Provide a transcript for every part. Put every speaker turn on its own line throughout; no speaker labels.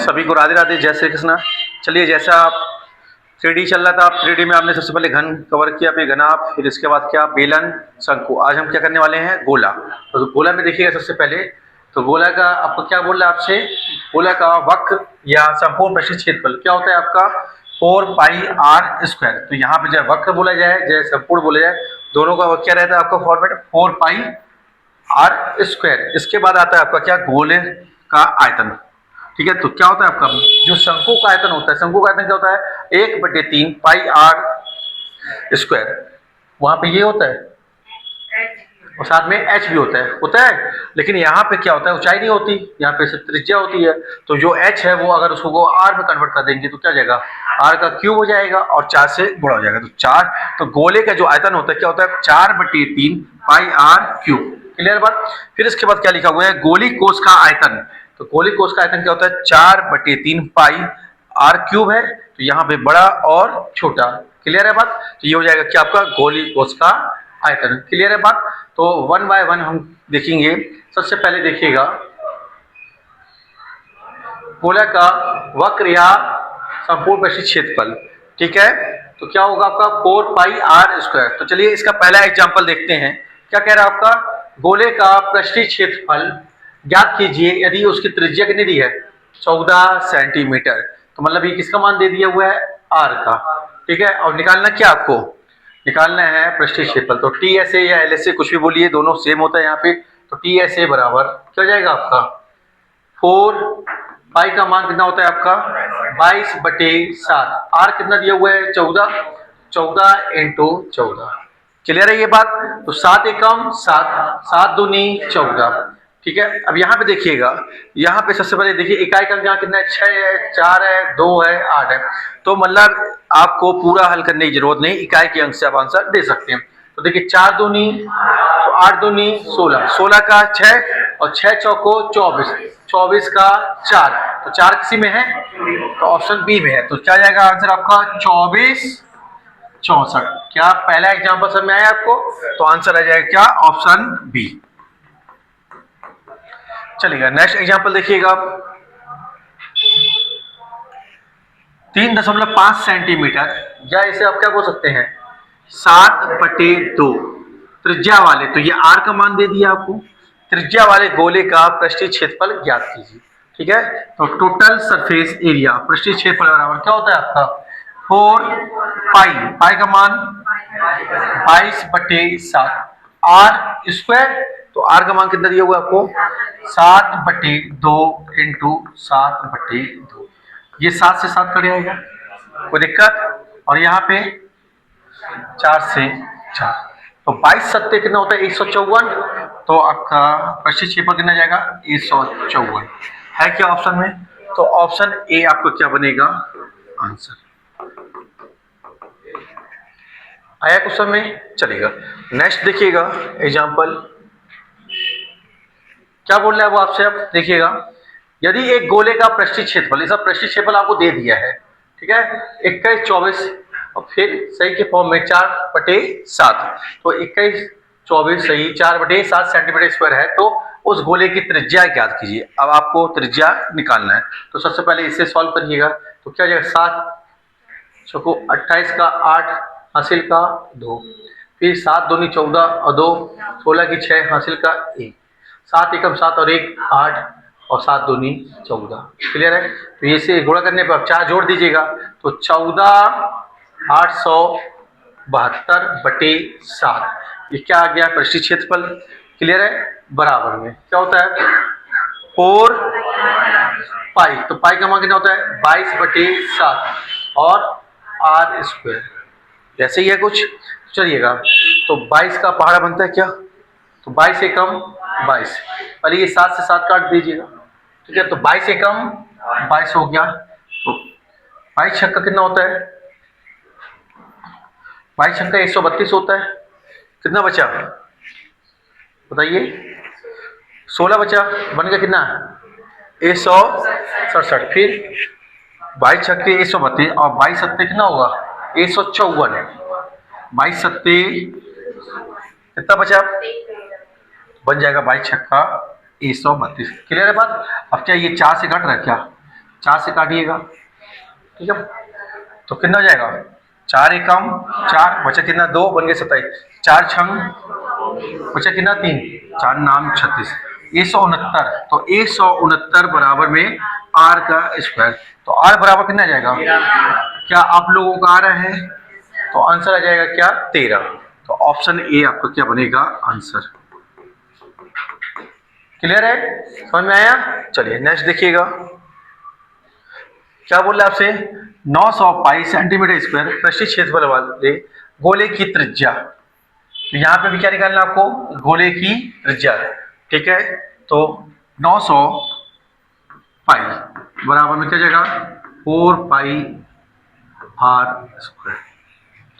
सभी को राधे राधे, जय श्री कृष्णा। चलिए, जैसा आप 3D चल रहा था, आप 3D में आपने सबसे पहले घन कवर किया, फिर घनाभ, फिर इसके बाद क्या बेलन, शंकु। आज हम क्या करने वाले हैं, गोला। तो गोला में देखिएगा सबसे पहले, तो गोला का आपको क्या बोल रहा है आपसे, गोला का वक्र या संपूर्ण पृष्ठीय क्षेत्रफल क्या होता है आपका 4πr²। तो यहाँ पे चाहे वक्र बोला जाए चाहे संपूर्ण बोला जाए, दोनों का क्या रहता है आपका फॉर्मेट 4πr²। इसके बाद आता है आपका क्या, गोले का आयतन। ठीक है, तो क्या होता है आपका जो शंकु का आयतन होता है, शंकु का आयतन क्या होता है 1/3πr²। वहां पे ये होता है और साथ में h भी होता है। लेकिन यहाँ पे क्या होता है, ऊंचाई नहीं होती, यहाँ पे सिर्फ त्रिज्या होती है। तो जो h है वो अगर उसको r में कन्वर्ट कर देंगे तो क्या हो जाएगा, r का क्यूब हो जाएगा और 4 से गुणा हो जाएगा। तो 4, तो गोले का जो आयतन होता है क्या होता है 4/3πr³। क्लियर बात। फिर इसके बाद क्या लिखा हुआ है, गोली कोष का आयतन। तो गोली कोष का आयतन क्या होता है 4/3πr³ है। तो यहाँ पे बड़ा और छोटा। क्लियर है बात। तो ये हो जाएगा क्या आपका गोली कोष का आयतन। क्लियर है बात। तो 1 बाय 1 हम देखेंगे। सबसे पहले देखिएगा गोला का वक्र या संपूर्ण पृष्ठीय क्षेत्रफल। ठीक है, तो क्या होगा आपका 4πr²। तो चलिए इसका पहला एग्जांपल देखते हैं। क्या कह रहा है आपका, गोले का पृष्ठीय क्षेत्रफल ज्ञात कीजिए यदि उसकी त्रिज्या कितनी दी है 14 सेंटीमीटर। तो मतलब ये किसका मान दे दिया हुआ है, r का। ठीक है, और निकालना क्या आपको, निकालना है पृष्ठीय क्षेत्रफल। तो TSA या LSA कुछ भी बोलिए, दोनों सेम होता है यहाँ पे। तो TSA बराबर क्या हो जाएगा आपका 4π का मान कितना होता है आपका 22/7। r कितना दिया हुआ है 14, 14 × 14। क्लियर है ये बात। तो 7 एकम 7, 7 दूनी 14। ठीक है, अब यहाँ पे देखिएगा, यहाँ पे सबसे पहले देखिए इकाई का अंक कितना है 6 है, 4 है, 2 है, 8 है। तो मतलब आपको पूरा हल करने की जरूरत नहीं, इकाई के अंक से आप आंसर दे सकते हैं। तो देखिए 4 दूनी, तो 8 दूनी 16, 16 का 6 और 6 चौको 24, 24 का 4। तो 4 किसी में है, तो ऑप्शन बी में है। तो क्या जाएगा आंसर आपका 24 64। क्या पहला एग्जाम्पल समझ में आया आपको, तो आंसर आ जाएगा क्या ऑप्शन बी। चलिएगा नेक्स्ट एग्जाम्पल देखिएगा। 3.5 सेंटीमीटर, या इसे आप क्या बोल सकते हैं 7/2 त्रिज्या वाले, तो ये r का मान दे दिया आपको, त्रिज्या वाले गोले का पृष्ठीय क्षेत्रफल ज्ञात कीजिए। ठीक है, तो टोटल सरफेस एरिया पृष्ठीय क्षेत्रफल बराबर क्या होता है आपका 4π, पाई का मान 22/7 r²। तो r का मान कितना दिया हुआ है आपको 7/2 × 7/2। ये 7 से 7 कट जाएगा, कोई दिक्कत। और यहाँ पे 4 से 4, तो 22 सत्ते कितना होता है 154। तो आपका पृष्ठीय क्षेत्रफल कितना जाएगा 154 है क्या ऑप्शन में। तो ऑप्शन ए आपको क्या बनेगा आंसर। आया क्वेश्चन में। चलेगा नेक्स्ट देखिएगा एग्जांपल। क्या बोल रहा है वो आपसे, अब देखिएगा यदि एक गोले का पृष्ठीय क्षेत्रफल, इसका पृष्ठीय क्षेत्रफल आपको दे दिया है। ठीक है, 21, 24 और फिर सही के फॉर्म में 4/7। तो 21, 24 सही 4/7 सेंटीमीटर² है। तो उस गोले की त्रिज्या ज्ञात कीजिए। अब आपको त्रिज्या निकालना है। तो सबसे पहले इसे सॉल्व करिएगा। तो क्या जाएगा 7 चौको 28 का 8 हासिल का 2, फिर 7 दूनी 14 और 2 16 की 6 हासिल का 1, 7 एकम 7 और 1 8 और 7 दूनी 14। क्लियर है। तो ये से गुणा करने पर आप 4 जोड़ दीजिएगा। तो 14,872/7 ये क्या आ गया पृष्ठीय क्षेत्रफल। क्लियर है, बराबर में क्या होता है 4π। तो पाई का मान कितना होता है 22/7 और r²। जैसे ही है कुछ। चलिएगा, तो 22 का पहाड़ा बनता है क्या, तो 22 एकम 22, पहले ये 7 से 7 काट दीजिएगा। ठीक है, तो 22 एकम 22 हो गया। तो 22 छक्का कितना होता है 22 छक्का 132 होता है। कितना बचा बताइए 16 बचा, बन गया कितना 167। फिर 22 छक्के 132 और 22 सत्ते कितना होगा 154। 22 सत्ते कितना बचा, बन जाएगा 22 छक्का 132। क्लियर है बात। अब क्या ये 4 से घट रहा है क्या, 4 से काटिएगा, ठीक है। तो कितना हो जाएगा, 4 एकम 4, बचा कितना 2, बन गए 27, 4 छंग बचा कितना 3, 4 नाम 36, 169। तो 169 बराबर में आर का स्क्वायर। तो आर बराबर कितना आ जाएगा, क्या आप लोगों का आ रहा है, तो आंसर आ जाएगा क्या 13। तो ऑप्शन ए आपका क्या बनेगा आंसर। क्लियर है, समझ में आया। चलिए नेक्स्ट देखिएगा, क्या बोल रहे आपसे, 900 पाई सेंटीमीटर स्क्वायर पृष्ठीय क्षेत्रफल वाले गोले की त्रिज्या। तो यहाँ पे भी क्या निकालना आपको, गोले की त्रिज्या, ठीक है। तो 900 पाई बराबर में क्या जाएगा 4 पाई आर स्क्वायर,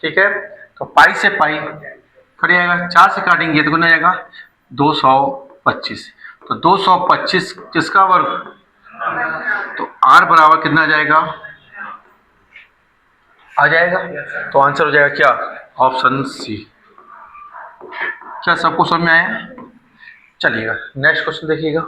ठीक है। तो पाई से पाई कट जाएगा, 4 से काटेंगे तो कितना जाएगा 225। तो 225 किसका वर्ग, तो आर बराबर कितना जाएगा आ जाएगा। तो आंसर हो जाएगा क्या ऑप्शन सी। क्या सबको समझ में आया। चलिएगा नेक्स्ट क्वेश्चन देखिएगा।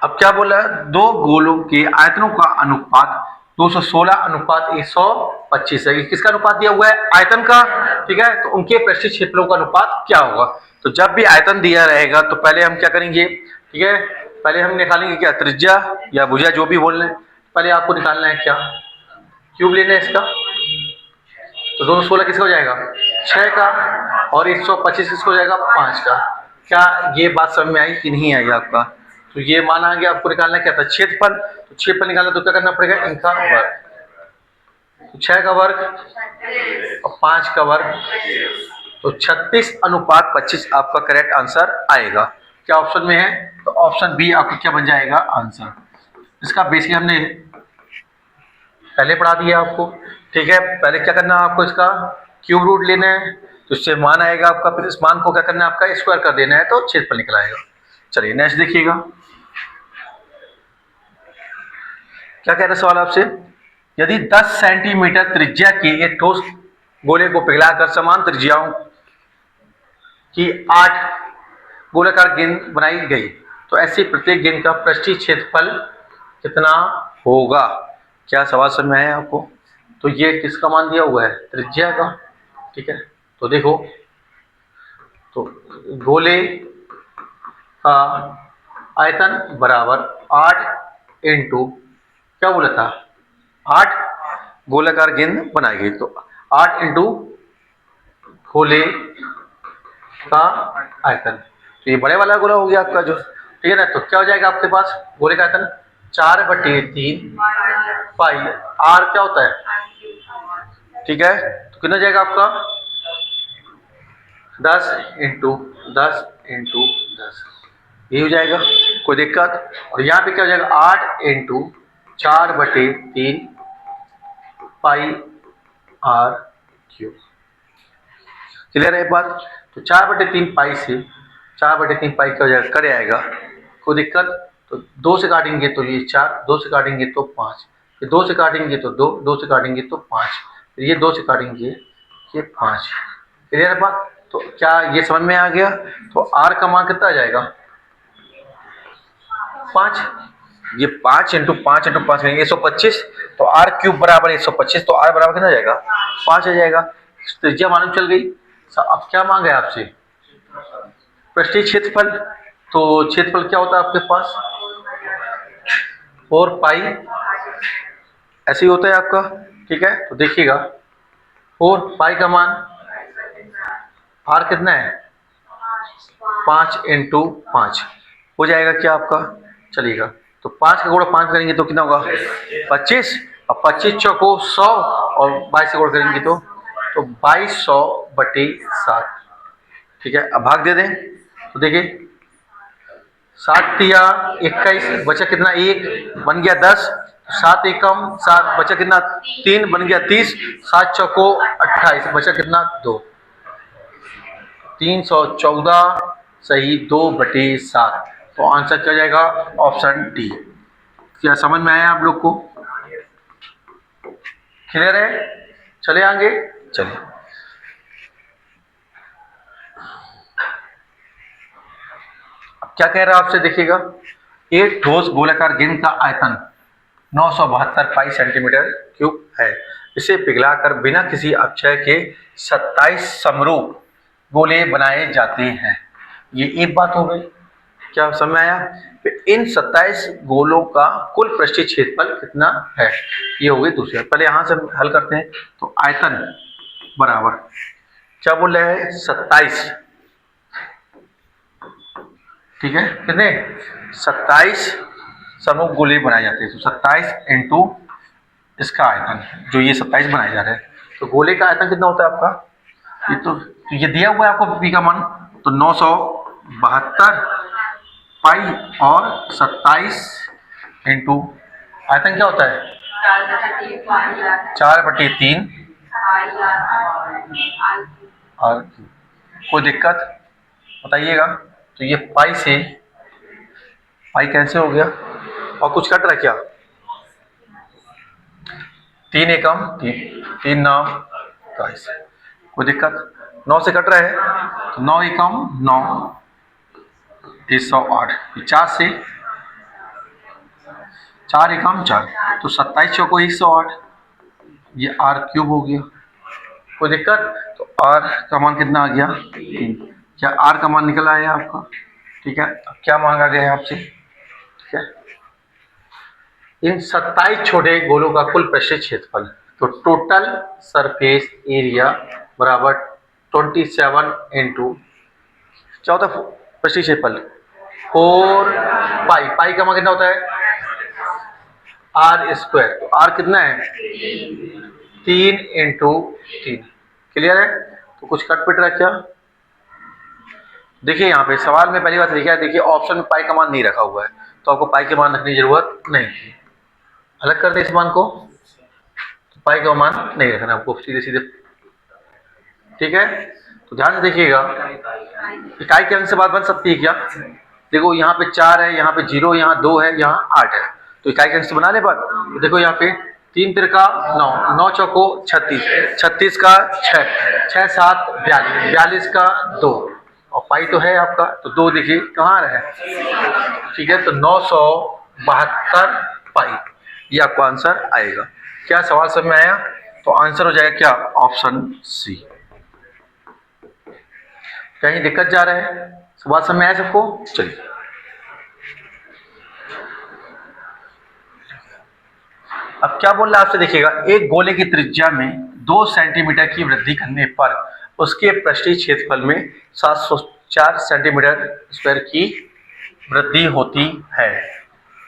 अब क्या बोला है, दो गोलों के आयतनों का अनुपात 216 अनुपात 125 है। किसका अनुपात दिया हुआ है, आयतन का, ठीक है। तो उनके पृष्ठीय क्षेत्रों का अनुपात क्या होगा। तो जब भी आयतन दिया रहेगा तो पहले हम क्या करेंगे, ठीक है, पहले हम निकालेंगे क्या त्रिज्या या भुजा जो भी बोल रहे हैं। पहले आपको निकालना है क्या, क्यूब लेना है इसका। तो 216 किसका हो जाएगा 6 का, और 125 किसका हो जाएगा 5 का। क्या ये बात समझ में आई कि नहीं आई आपका। तो ये माना गया, आपको निकालना क्या था क्षेत्रफल। तो क्षेत्रफल निकालना तो क्या करना पड़ेगा, इनका वर्ग। तो 6 का वर्ग और 5 का वर्ग, तो 36 अनुपात 25 आपका करेक्ट आंसर आएगा। क्या ऑप्शन में है, तो ऑप्शन बी आपका क्या बन जाएगा आंसर। इसका बेसिक हमने पहले पढ़ा दिया आपको, ठीक है। पहले क्या करना है आपको, इसका क्यूब रूट लेना है, तो इससे मान आएगा आपका, फिर इस मान को क्या करना है आपका स्क्वायर कर देना है, तो क्षेत्रफल निकल आएगा। चलिए नेक्स्ट देखिएगा, क्या कह रहे सवाल आपसे, यदि 10 सेंटीमीटर त्रिज्या के एक ठोस गोले को पिघलाकर समान त्रिज्याओं की 8 गोलाकार गेंद बनाई गई, तो ऐसी प्रत्येक गेंद का पृष्ठीय क्षेत्रफल कितना होगा। क्या सवाल समझ में आया आपको। तो ये किसका मान दिया हुआ है, त्रिज्या का, ठीक है। तो देखो, तो गोले का आयतन बराबर 8 इंटू क्या बोला था 8 गोलाकार गेंद बनाई गई, तो 8 इंटू गोले का आयतन। तो ये बड़े वाला गोला हो गया आपका जो, ठीक है ना। तो क्या हो जाएगा आपके पास, गोले का आयतन 4/3 पाई आर क्या होता है, ठीक है। तो कितना जाएगा आपका 10 इंटू 10 इंटू 10, ये हो जाएगा, कोई दिक्कत। और यहाँ पे क्या हो जाएगा 8 into 4/3 pi R cube. Clear है एक बात। तो 4/3 पाई से 4/3 पाई क्या हो जाएगा कर आएगा, कोई दिक्कत। तो 2 से काटेंगे तो ये 4, 2 से काटेंगे तो 5, फिर 2 से काटेंगे तो 2, 2 से काटेंगे तो 5, फिर ये 2 से काटेंगे ये 5। क्लियर है बात। तो क्या ये समझ में आ गया। तो आर का मान कितना आ जाएगा 5, ये 5 इंटू 5 इंटू 5 करेंगे 125। तो आर क्यूब बराबर 125, तो आर बराबर कितना आ जाएगा 5 आ जाएगा। त्रिज्या मालूम चल गई। अब क्या मांगा है आपसे, पृष्ठीय क्षेत्रफल। तो क्षेत्रफल क्या होता है आपके पास 4 पाई, ऐसे ही होता है आपका, ठीक है। तो देखिएगा 4 पाई का मान आर कितना है 5 इंटू 5 हो जाएगा क्या आपका, चलिएगा। तो 5 का गुणा 5 करेंगे तो कितना होगा 25, और 25 चौको 100, और 22 से गुणा करेंगे तो 2200/7, ठीक है। अब भाग दे दें तो देखिए 7 तिया 21, बचा कितना 1, बन गया 10, 7 एकम 7, बचा कितना 3, बन गया 30, 7 चौको 28, बचा कितना 2, 314 सही 2/7। तो आंसर क्या जाएगा ऑप्शन डी। क्या समझ में आया आप लोग को, क्लियर है। चले आगे, चलिए क्या कह रहा है आपसे देखिएगा, एक ठोस गोलाकार गेंद का आयतन 972 पाई सेंटीमीटर क्यूब है। इसे पिघलाकर बिना किसी अपक्षय के 27 समरूप गोले बनाए जाते हैं। ये एक बात हो गई, क्या समझ में आया? फिर इन 27 गोलों का कुल पृष्ठीय क्षेत्रफल कितना है, ये हो गई दूसरी। पहले यहां से हम हल करते हैं। तो आयतन बराबर क्या बोल रहे हैं, 27, ठीक है, कितने 27 समरूप गोले बनाए जाते हैं। तो 27 इंटू इसका आयतन, जो ये 27 बनाए जा रहे हैं, तो गोले का आयतन कितना होता है आपका, ये दिया हुआ है आपको पी का मान, तो 972 पाई और 27 इंटू आयतन क्या होता है 4/3 और कोई दिक्कत बताइएगा। तो ये पाई से पाई कैंसिल हो गया और कुछ कट रहा क्या, 3 एकम 3, 3 नाम 22, कोई दिक्कत, 9 से कट रहा है तो 9 एकम 9, 108, 4 से 4 एकम 4, तो 27 चौको 108, ये आर क्यूब हो गया, कोई दिक्कत। तो आर का मान कितना आ गया 3, क्या आर का मान निकल आया आपका, ठीक है। अब क्या मांगा गया है आपसे, ठीक है, इन 27 छोटे गोलों का कुल पृष्ठीय क्षेत्रफल, तो टोटल सरफेस एरिया बराबर 27 इंटू क्या होता है पृष्ठीय क्षेत्रफल 4 पाई, पाई का मान कितना होता है आर स्क्वायर, तो आर कितना है 3 इंटू 3, क्लियर है। तो कुछ कट पिट रहा है क्या, देखिए यहाँ पे सवाल में पहली बात लिखा है, देखिए ऑप्शन में पाई का मान नहीं रखा हुआ है, तो आपको पाई के मान रखने की जरूरत नहीं थी। अलग कर दे इस मान को, तो पाई का मान नहीं रखना आपको, सीधे सीधे, ठीक है। तो ध्यान से देखिएगा, इकाई के अंक से बात बन सकती है क्या, देखो यहाँ पे 4 है, यहाँ पे 0, यहाँ 2 है, यहाँ 8 है, तो इकाई के अंक से बना ले बात। तो देखो यहाँ पे 3 तिरका 9, 9 चौको 36, 36 का 6, 6 7 42, 42 का 2, और पाई तो है आपका, तो 2 देखिए कहाँ है, ठीक है, तो 972 पाई, ये आपका आंसर आएगा। क्या सवाल समझ में आया, तो आंसर हो जाएगा क्या ऑप्शन सी। कहीं दिक्कत जा रहा है, सवाल समझ में आया सबको, चलिए अब क्या बोल रहा है आपसे, देखिएगा एक गोले की त्रिज्या में 2 सेंटीमीटर की वृद्धि करने पर उसके पृष्ठीय क्षेत्रफल में 704 सेंटीमीटर स्क्वायर की वृद्धि होती है।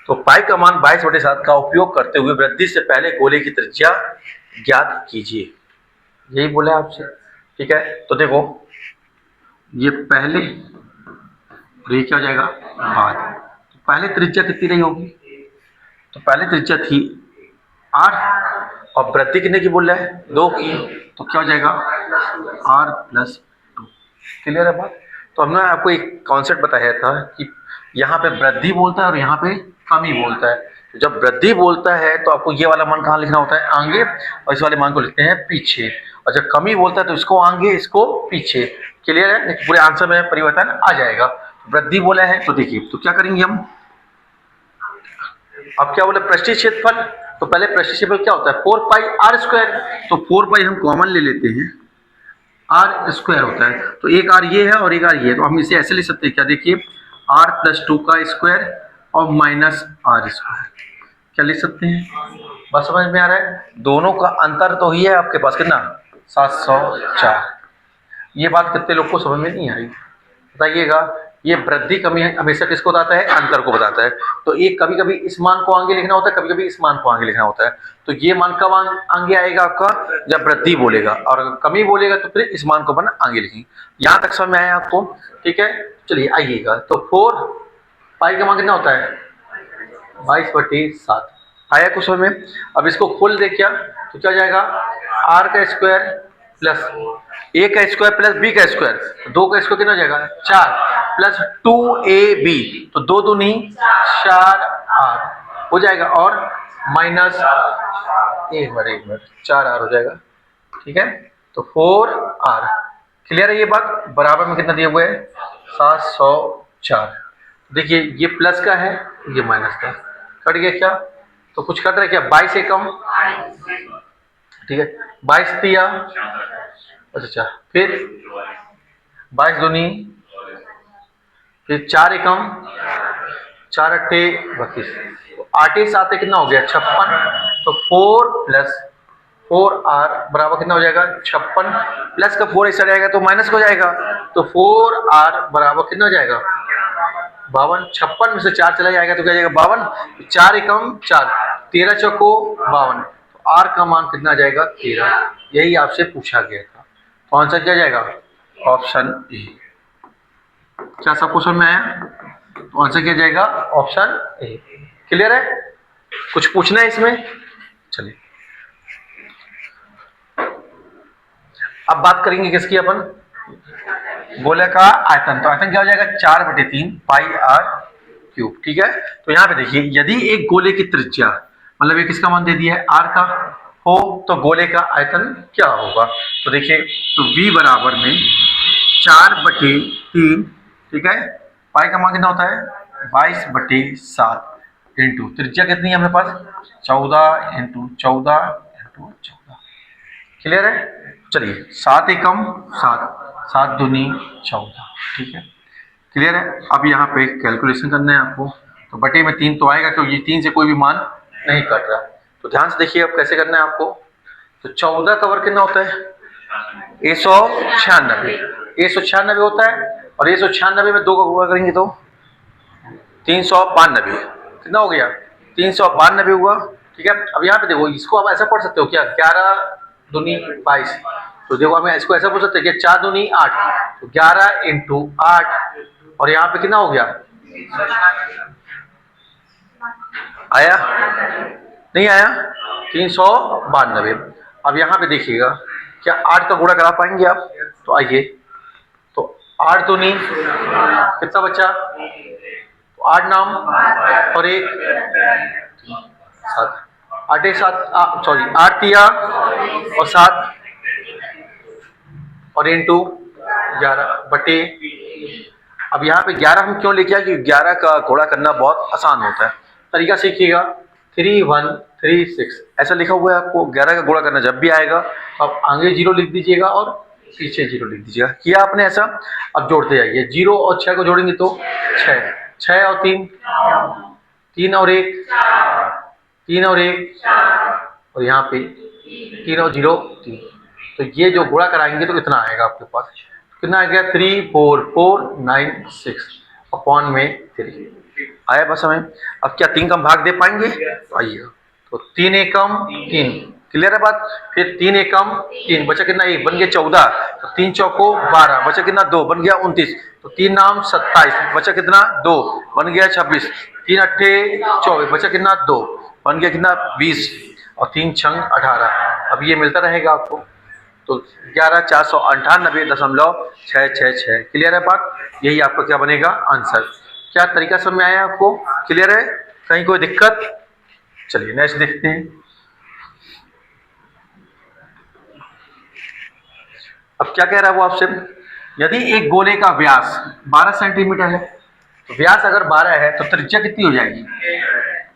तो पाई का मान 22/7 का उपयोग करते हुए वृद्धि से पहले गोले की त्रिज्या ज्ञात कीजिए, यही बोला आपसे, ठीक है। तो देखो ये पहले और ये क्या हो जाएगा बाद, तो पहले त्रिज्या कितनी रही होगी, तो पहले त्रिज्या थी 8 और वृद्धि कितने की बोल रहा है 2 की, तो क्या हो जाएगा r+2, क्लियर है बात। तो हमने आपको एक कॉन्सेप्ट बताया था कि यहाँ पे वृद्धि बोलता है और यहाँ पे कमी बोलता है। तो जब वृद्धि बोलता है तो आपको ये वाला मान कहाँ लिखना होता है आगे, और इस वाले मान को लिखते हैं पीछे, और जब कमी बोलता है तो इसको आगे इसको पीछे, क्लियर है, पूरे आंसर में परिवर्तन आ जाएगा। वृद्धि बोला है तो देखिए, तो क्या करेंगे हम, अब क्या बोले पृष्ठीय क्षेत्रफल, तो पहले पृष्ठीय क्षेत्रफल क्या होता है 4 पाई आर स्क्वायर, तो 4 पाई हम कॉमन ले लेते हैं, आर स्क्वायर होता है, तो एक आर ये है और एक आर ये है, तो हम इसे ऐसे लिख सकते हैं क्या, देखिए r+2 का स्क्वायर और माइनस आर स्क्वायर, क्या लिख सकते हैं, बस समझ में आ रहा है। दोनों का अंतर तो ही है आपके पास कितना 704, ये बात कितने लोग को समझ में नहीं आई बताइएगा। ये वृद्धि कमी है हमेशा किसको बताता है, अंतर को बताता है। तो एक कभी कभी इस मान को आगे लिखना होता है, कभी कभी इस मान को आगे लिखना होता है। तो ये मान कब आगे आएगा आपका, जब वृद्धि बोलेगा, और अगर कमी बोलेगा तो फिर इस मान को अपन आगे लिखेंगे। यहाँ तक समझ में आया आपको, ठीक है। चलिए आइएगा, तो 4 पाई का मान कितना होता है 22/7, आया कुछ समझ में। अब इसको खोल दे क्या, तो क्या जाएगा r का स्क्वायर प्लस a का स्क्वायर प्लस b का स्क्वायर, 2 का स्क्वायर कितना हो जाएगा 4 प्लस 2ab, तो 2 दूनी 4r हो जाएगा, और माइनस 4r हो जाएगा, ठीक है। तो 4r, क्लियर है ये बात। बराबर में कितना दिए हुए है 704, देखिए ये प्लस का है, ये माइनस का है। कट गया क्या? तो कुछ कट रहा है क्या? 22 से कम, ठीक है। 22 दिया, अच्छा, फिर 22 दूनी, फिर 4 एकम, 4 अट्ठे 32, तो 8 7 कितना हो गया? 56। तो 4 प्लस 4r बराबर कितना हो जाएगा? 56। प्लस का 4 ऐसा जाएगा तो माइनस हो जाएगा, तो 4r बराबर कितना हो जाएगा? 52। 56 में से 4 चला जाएगा तो क्या जाएगा? 52। 4 एकम 4, 13 चौको 52, तो आर का मान कितना आ जाएगा? 13। यही आपसे पूछा गया था। तो आंसर क्या जाएगा? Option A. क्या सब क्वेश्चन में आया? तो आंसर क्या जाएगा? Option A. क्लियर है? कुछ पूछना है इसमें? चलिए अब बात करेंगे किसकी अपन? गोले का आयतन। तो आयतन क्या हो जाएगा? 4/3 पाई आर क्यूब, ठीक है। तो यहाँ पे देखिए, यदि एक गोले की त्रिज्या, मतलब ये किसका मान दे दिया है? आर का हो, तो गोले का आयतन क्या होगा? तो देखिए, तो v बराबर में 4/3, ठीक है। पाई का मान कितना होता है? 22/7 इंटू त्रिज्या कितनी है हमारे पास? 14 इंटू 14 इंटू 14। क्लियर है? चलिए 7 एकम 7, 7 दूनी 14, ठीक है। क्लियर है? अब यहाँ पे कैलकुलेशन करना है आपको। तो बटे में 3 तो आएगा क्योंकि 3 से कोई भी मान नहीं कट रहा। तो ध्यान से देखिए अब कैसे करना है आपको। तो 14 का वर्ग कितना होता है? 196। 196 होता है, और 196 में 2 का गुणा करेंगे तो 392। कितना हो गया? 392 हुआ, ठीक है। अब यहाँ पे देखो, इसको आप ऐसा पढ़ सकते हो क्या? 11 दूनी 22। तो देखो हमें इसको ऐसा बोल सकते हैं कि 4 दूनी 8, तो 11 इंटू 8, और यहाँ पे कितना हो गया? आया? नहीं आया? 392। अब यहाँ पे देखिएगा, क्या 8 का गुणा करा पाएंगे आप? तो आइए, तो 8 दूनी कितना बचा? तो 8 नाम और 1 7, 8 1 7, सॉरी 8 तिया और 7 और इंटू 11 बटे। अब यहाँ पे 11 हम क्यों लेके आए? क्योंकि 11 का गुणा करना बहुत आसान होता है। तरीका सीखिएगा, 3136 ऐसा लिखा हुआ है आपको। 11 का गुणा करना जब भी आएगा, आप आगे 0 लिख दीजिएगा और पीछे 0 लिख दीजिएगा। किया आपने ऐसा? अब जोड़ते जाइए। 0 और 6 को जोड़ेंगे तो 6, 6 और 3, 3 और 1, 3 और 1, और यहाँ पे 3 और 0 3। तो ये जो गुणा कराएंगे तो कितना आएगा आपके पास? कितना आ गया? 34496 अपॉन में 3 आया बस हमें। अब क्या 3 का हम भाग दे पाएंगे? तो आइए, तो 3 एकम 3, क्लियर है बात। फिर 3 एकम 3, बचा कितना? 1, बन गया 14। तो 3 चौको 12, बचा कितना? 2, बन गया 29। तो 3 नाम 27, बचा कितना? 2, बन गया 26। 3 अट्ठे 24, बचा कितना? 2, बन गया कितना? 20, और 3 छंग 18। अब ये मिलता रहेगा आपको। तो 11,498.666। क्लियर है बात? यही आपका क्या बनेगा? आंसर। क्या तरीका समझ में आया आपको? क्लियर है? कहीं कोई दिक्कत? चलिए नेक्स्ट देखते हैं। अब क्या कह रहा है वो आपसे? यदि एक गोले का व्यास 12 सेंटीमीटर है, तो व्यास अगर 12 है तो त्रिज्या कितनी हो जाएगी?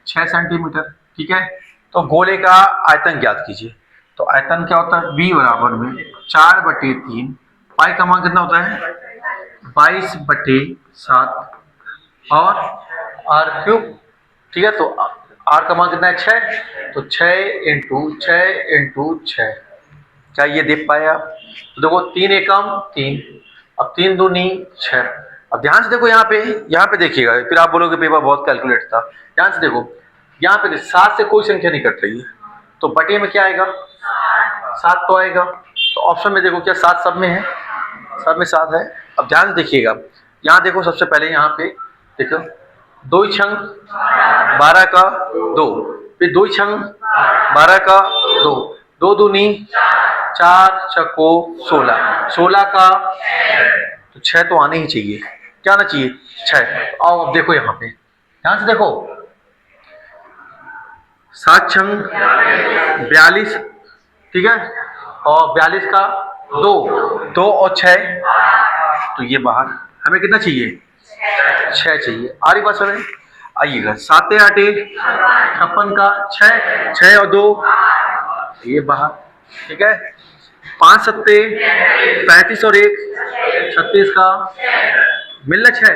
6 सेंटीमीटर, ठीक है। तो गोले का आयतन ज्ञात कीजिए। तो आयतन क्या होता है? b बराबर में 4/3, पाई का मान कितना होता है? 22/7 और आर क्यूब, ठीक है। तो आर का मान कितना है? 6, तो 6 इंटू 6 इंटू 6। क्या ये देख पाए आप? तो देखो 3 एकम 3, अब 3 दूनी 6। अब ध्यान से देखो, यहाँ पे देखिएगा, फिर आप बोलोगे पेपर बहुत कैलकुलेट था। ध्यान से देखो, यहाँ पे 7 से कोई संख्या नहीं कट रही है, तो बटे में क्या आएगा? 7 तो आएगा। तो ऑप्शन में देखो, क्या 7 सब में है? सब में 7 है। अब ध्यान से देखिएगा, यहाँ देखो, सबसे पहले यहाँ पे देखो 2 छंग 12 का 2, फिर 2 छंग 12 का 2, 2 दूनी 4 छको 16, 16 का तो 6 तो आने ही चाहिए। क्या आना चाहिए? 6। आओ अब देखो यहाँ पे, ध्यान से देखो, 7 छंग 42, ठीक है, और 42 का 2, 2 और 6, तो ये बाहर हमें कितना चाहिए? 6 चाहिए। आ रही बात समझ? आइएगा, 7 8 56 का 6, 6 और 2 ये बाहर, ठीक है। 5 7 35 और 1 36 का मिल रहा 6,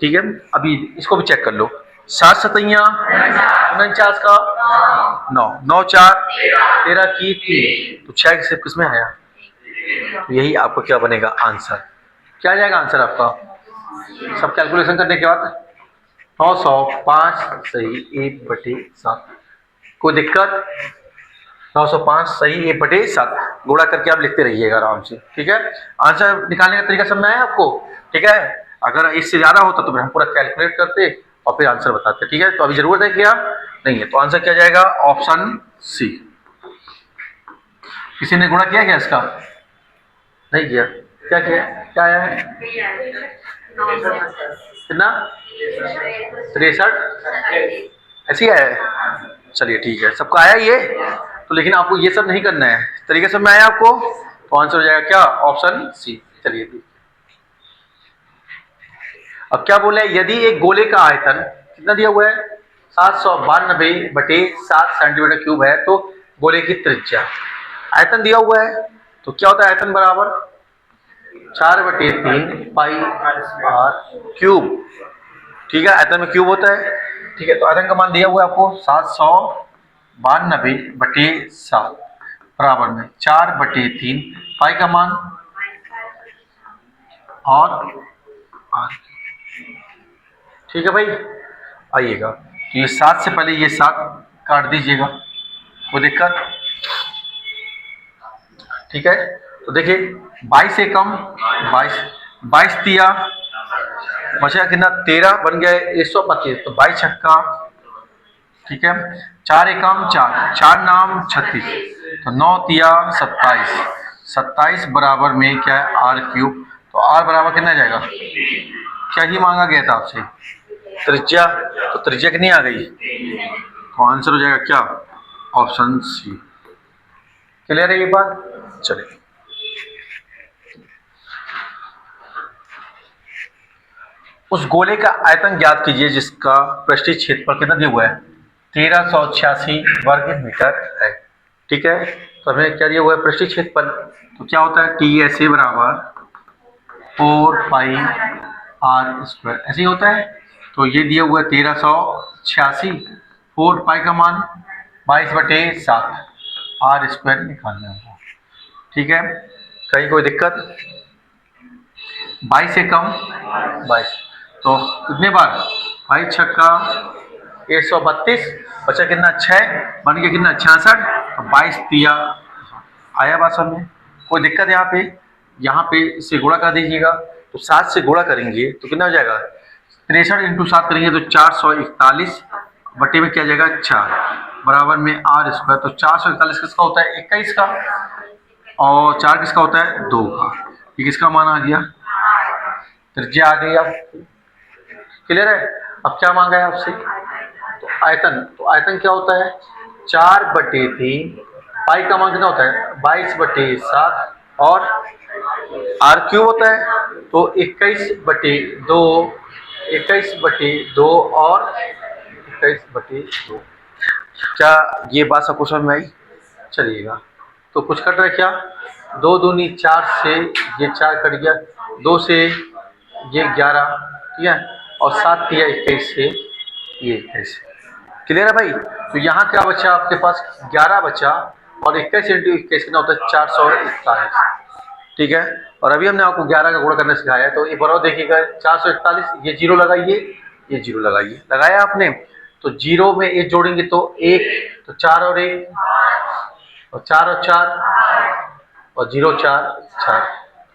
ठीक है। अभी इसको भी चेक कर लो। 7 सतैया 49 का 9, 9 4 13 की 3, तो 6 सिर्फ किसमें आया? तो यही आपको क्या बनेगा आंसर। क्या जाएगा आंसर आपका? सब कैलकुलेशन करने के बाद 905 सही 1/7। कोई दिक्कत? 905 सही 1/7 गुणा करके आप लिखते रहिएगा आराम से, ठीक है। आंसर निकालने का तरीका समझ में आया आपको, ठीक है। अगर इससे ज़्यादा होता तो फिर हम पूरा कैलकुलेट करते और फिर आंसर बताते, ठीक है। तो अभी ज़रूरत है क्या? नहीं है, तो आंसर क्या जाएगा? Option C. किसी ने गुणा किया क्या इसका? नहीं किया। क्या किया? क्या आया है? कितना? 63 ऐसी आया है। चलिए ठीक है, सबका आया ये तो, लेकिन आपको ये सब नहीं करना है। तरीके से में आया आपको, तो आंसर हो जाएगा क्या? Option C. चलिए ठीक। अब क्या बोले? यदि एक गोले का आयतन कितना दिया हुआ है? 792/7 सेंटीमीटर क्यूब है, तो गोले की त्रिज्या, आयतन दिया हुआ है, तो क्या होता है आयतन बराबर 4/3 पाई आर क्यूब, ठीक है। आयतन में क्यूब होता है, ठीक है। तो आयतन का मान दिया हुआ है आपको 792/7 बराबर में 4/3 पाई का मान और आर, ठीक है भाई। आइएगा, तो ये 7 से पहले ये 7 काट दीजिएगा, कोई दिक्कत? ठीक है। तो देखिए 22 से कम 22 दिया, बचा कितना? 13 बन गया 125, तो 22 छक्का, ठीक है। 4 एकम 4, 4 नाम 36, तो 9 दिया 27, 27 बराबर में क्या है? Are cube. तो आर बराबर कितना जाएगा? क्या ही मांगा गया था आपसे? त्रिज्या। तो त्रिज्या कितनी आ गई? तो आंसर हो जाएगा क्या? ऑप्शन सी। क्लियर है ये बात? चलिए, उस गोले का आयतन ज्ञात कीजिए जिसका पृष्ठीय क्षेत्रफल कितना दिया हुआ है? 1386 वर्ग मीटर है, ठीक है। तो हमें क्या दिया हुआ है? पृष्ठीय क्षेत्रफल। तो क्या होता है? टी एस ए बराबर 4 पाई आर स्क्वायर, ऐसे ही होता है। तो ये दिया हुआ है 1386, 4 पाई का मान 22/7 आर स्क्वायर निकालना है, ठीक है। कहीं कोई दिक्कत? 22 से कम 22, तो कितने बार? 22 छक्का 132, बचा कितना? 6 बन गया कितना? 66, तो 22 दिया। आया बात समझ में? कोई दिक्कत यहाँ पे? यहाँ पे इससे गुणा कर दीजिएगा, तो 7 से गुणा करेंगे तो कितना हो जाएगा? 63 × 7 करेंगे तो 441 बटे में क्या जाएगा? 4 बराबर में आर स्क्वायर। तो 441 किसका होता है? 21 का, और 4 किसका होता है? 2 का। ये किसका मान आ गया? त्रिज्या आ गई। आप क्लियर है? अब क्या मांगा है आपसे? तो आयतन। तो आयतन क्या होता है? 4/3 पाई का मान कितना होता है? 22/7 और आर क्यूब होता है, तो 21/2, 21/2 और 21/2। क्या ये बात सबको समझ में आई? चलिएगा, तो कुछ कट रहा है क्या? 2 दूनी 4 से ये 4 कट गया, 2 से ये 11, ठीक है, और 7 दिया 21 से ये 21। क्लियर है भाई? तो यहाँ क्या बचा आपके पास? 11 बचा, और 21 × 21 कितना होता है? 441, ठीक है। और अभी हमने आपको 11 का गुणा करना सिखाया है, तो ये बराबर देखिएगा 441, ये 0 लगाइए, ये 0 लगाइए, लगाया आपने। तो 0 में 1 जोड़ेंगे तो 1, तो 4 और 1, और 4 और 4, और 0 4 4,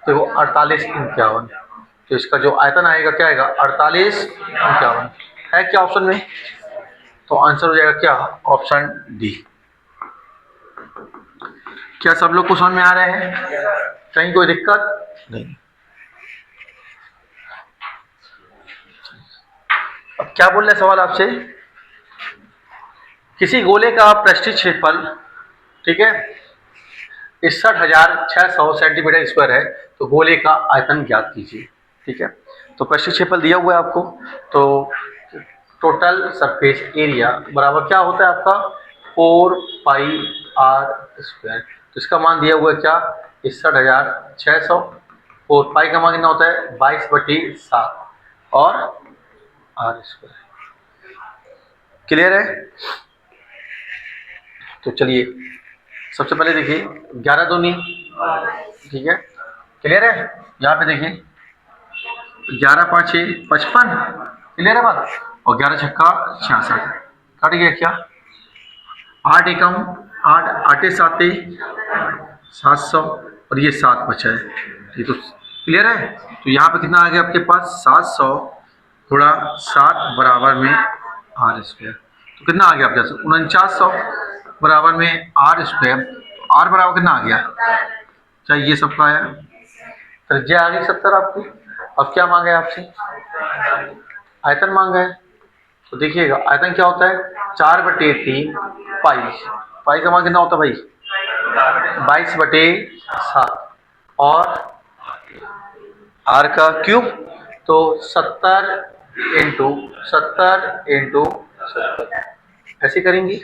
तो वो 48 51। तो इसका जो आयतन आएगा क्या आएगा? 48 51 है क्या ऑप्शन में? तो आंसर हो जाएगा क्या? Option D. क्या सब लोग को समझ में आ रहा है? कहीं कोई दिक्कत नहीं? अब क्या बोल रहे सवाल आपसे? किसी गोले का पृष्ठीय क्षेत्रफल, ठीक है, 61,600 सेंटीमीटर स्क्वायर है, तो गोले का आयतन ज्ञात कीजिए, ठीक है। तो प्रश्न क्षेत्रफल दिया हुआ है आपको, तो टोटल सरफेस एरिया बराबर क्या होता है आपका 4πr²। तो इसका मान दिया हुआ है क्या 61,600। और पाई का मान कितना होता है 22/7 और r²। क्लियर है? तो चलिए सबसे पहले देखिए 11 दूनी, ठीक है, क्लियर है। यहाँ पे देखिए 11 5 6 55, क्लियर है बात। और 11 छक्का 66, कट गया क्या 8 एकम 8 8 7 700 और ये 7 बचा है, ये तो क्लियर है। तो यहाँ पे कितना आ गया आपके पास 700 गुणा 7 बराबर में r²। तो कितना आ गया आपके पास 4900 बराबर में r²। तो r बराबर कितना आ गया, चाहे ये सबका आया, त्रिज्या आ गई 70 आपकी। अब क्या मांगा है आपसे, आयतन मांगा है। तो देखिएगा आयतन क्या होता है 4/3 पाई। पाई का मान कितना होता है भाई 22/7 और r का क्यूब, तो 70 इंटू 70 ऐसे करेंगी,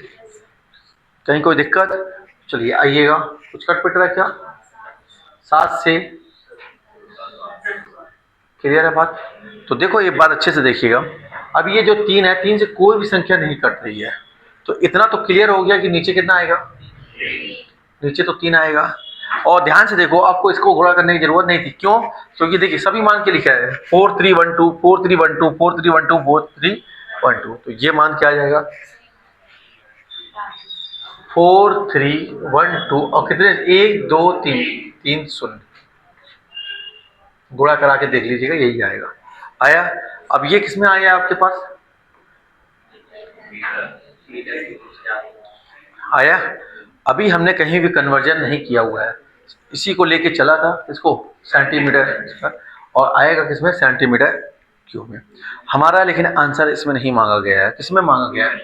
कहीं कोई दिक्कत। चलिए आइएगा, कुछ कट पिट रहा है क्या 7 से, क्लियर है बात। तो देखो ये बात अच्छे से देखिएगा, अब ये जो 3 है 3 से कोई भी संख्या नहीं कट रही है, तो इतना तो क्लियर हो गया कि नीचे कितना आएगा, नीचे तो 3 आएगा। और ध्यान से देखो आपको इसको गुणा करने की जरूरत नहीं थी, क्यों, क्योंकि देखिए सभी मान के लिखा है 4312 4312 4312 4312, तो ये मान क्या आ जाएगा 4312 और कितने 1 2 3 3 शून्य, गुणा करा के देख लीजिएगा यही आएगा। आया? अब ये किसमें आया आपके पास, आया? अभी हमने कहीं भी कन्वर्जन नहीं किया हुआ है, इसी को लेके चला था इसको सेंटीमीटर और आएगा किसमें सेंटीमीटर क्यूब में हमारा, लेकिन आंसर इसमें नहीं मांगा गया है, किसमें मांगा गया है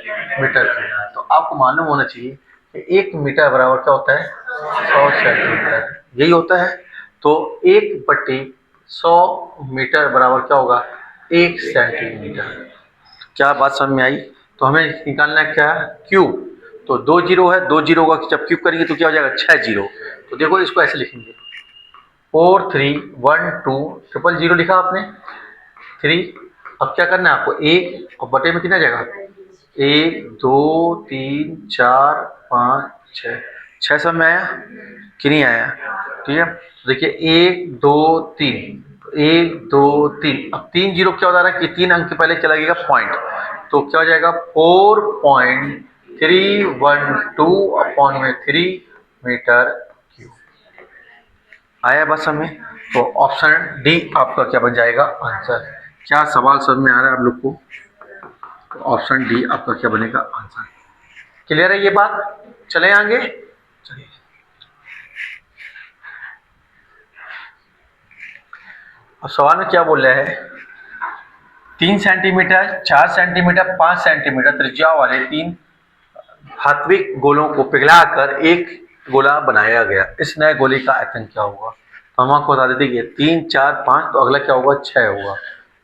मीटर में। तो आपको मालूम होना चाहिए कि 1 मीटर बराबर क्या होता है 100 सेंटीमीटर, यही होता है। तो 1/100 मीटर बराबर क्या होगा 1 सेंटीमीटर। क्या बात समझ में आई? तो हमें निकालना है क्या क्यूब, तो 2 जीरो है, 2 जीरो का जब क्यूब करेंगे तो क्या हो जाएगा 6 जीरो। तो देखो इसको ऐसे लिखेंगे 4312 000 लिखा आपने 3। अब क्या करना है आपको 1 और बटे में कितना जाएगा 1 2 3 4 5 6 6 समझ में आया कि नहीं आया? ठीक है, देखिए 1 2 3 1 2 3, अब 3 जीरो क्या हो रहा है कि 3 अंक के पहले चला गया पॉइंट, तो क्या हो जाएगा 4.312 अपॉन में 3 मीटर क्यूब। आया बस हमें, तो ऑप्शन डी आपका क्या बन जाएगा आंसर। क्या सवाल समझ में आ रहा है आप लोग को? तो ऑप्शन डी आपका क्या बनेगा आंसर। क्लियर है ये बात? चले आगे, चलिए अब सवाल में क्या बोल रहा है 3 सेंटीमीटर 4 सेंटीमीटर 5 सेंटीमीटर त्रिज्या वाले 3 धात्विक गोलों को पिघलाकर एक गोला बनाया गया, इस नए गोले का आयतन क्या होगा। तो हम आपको बता देते कि 3 4 5 तो अगला क्या होगा 6 होगा,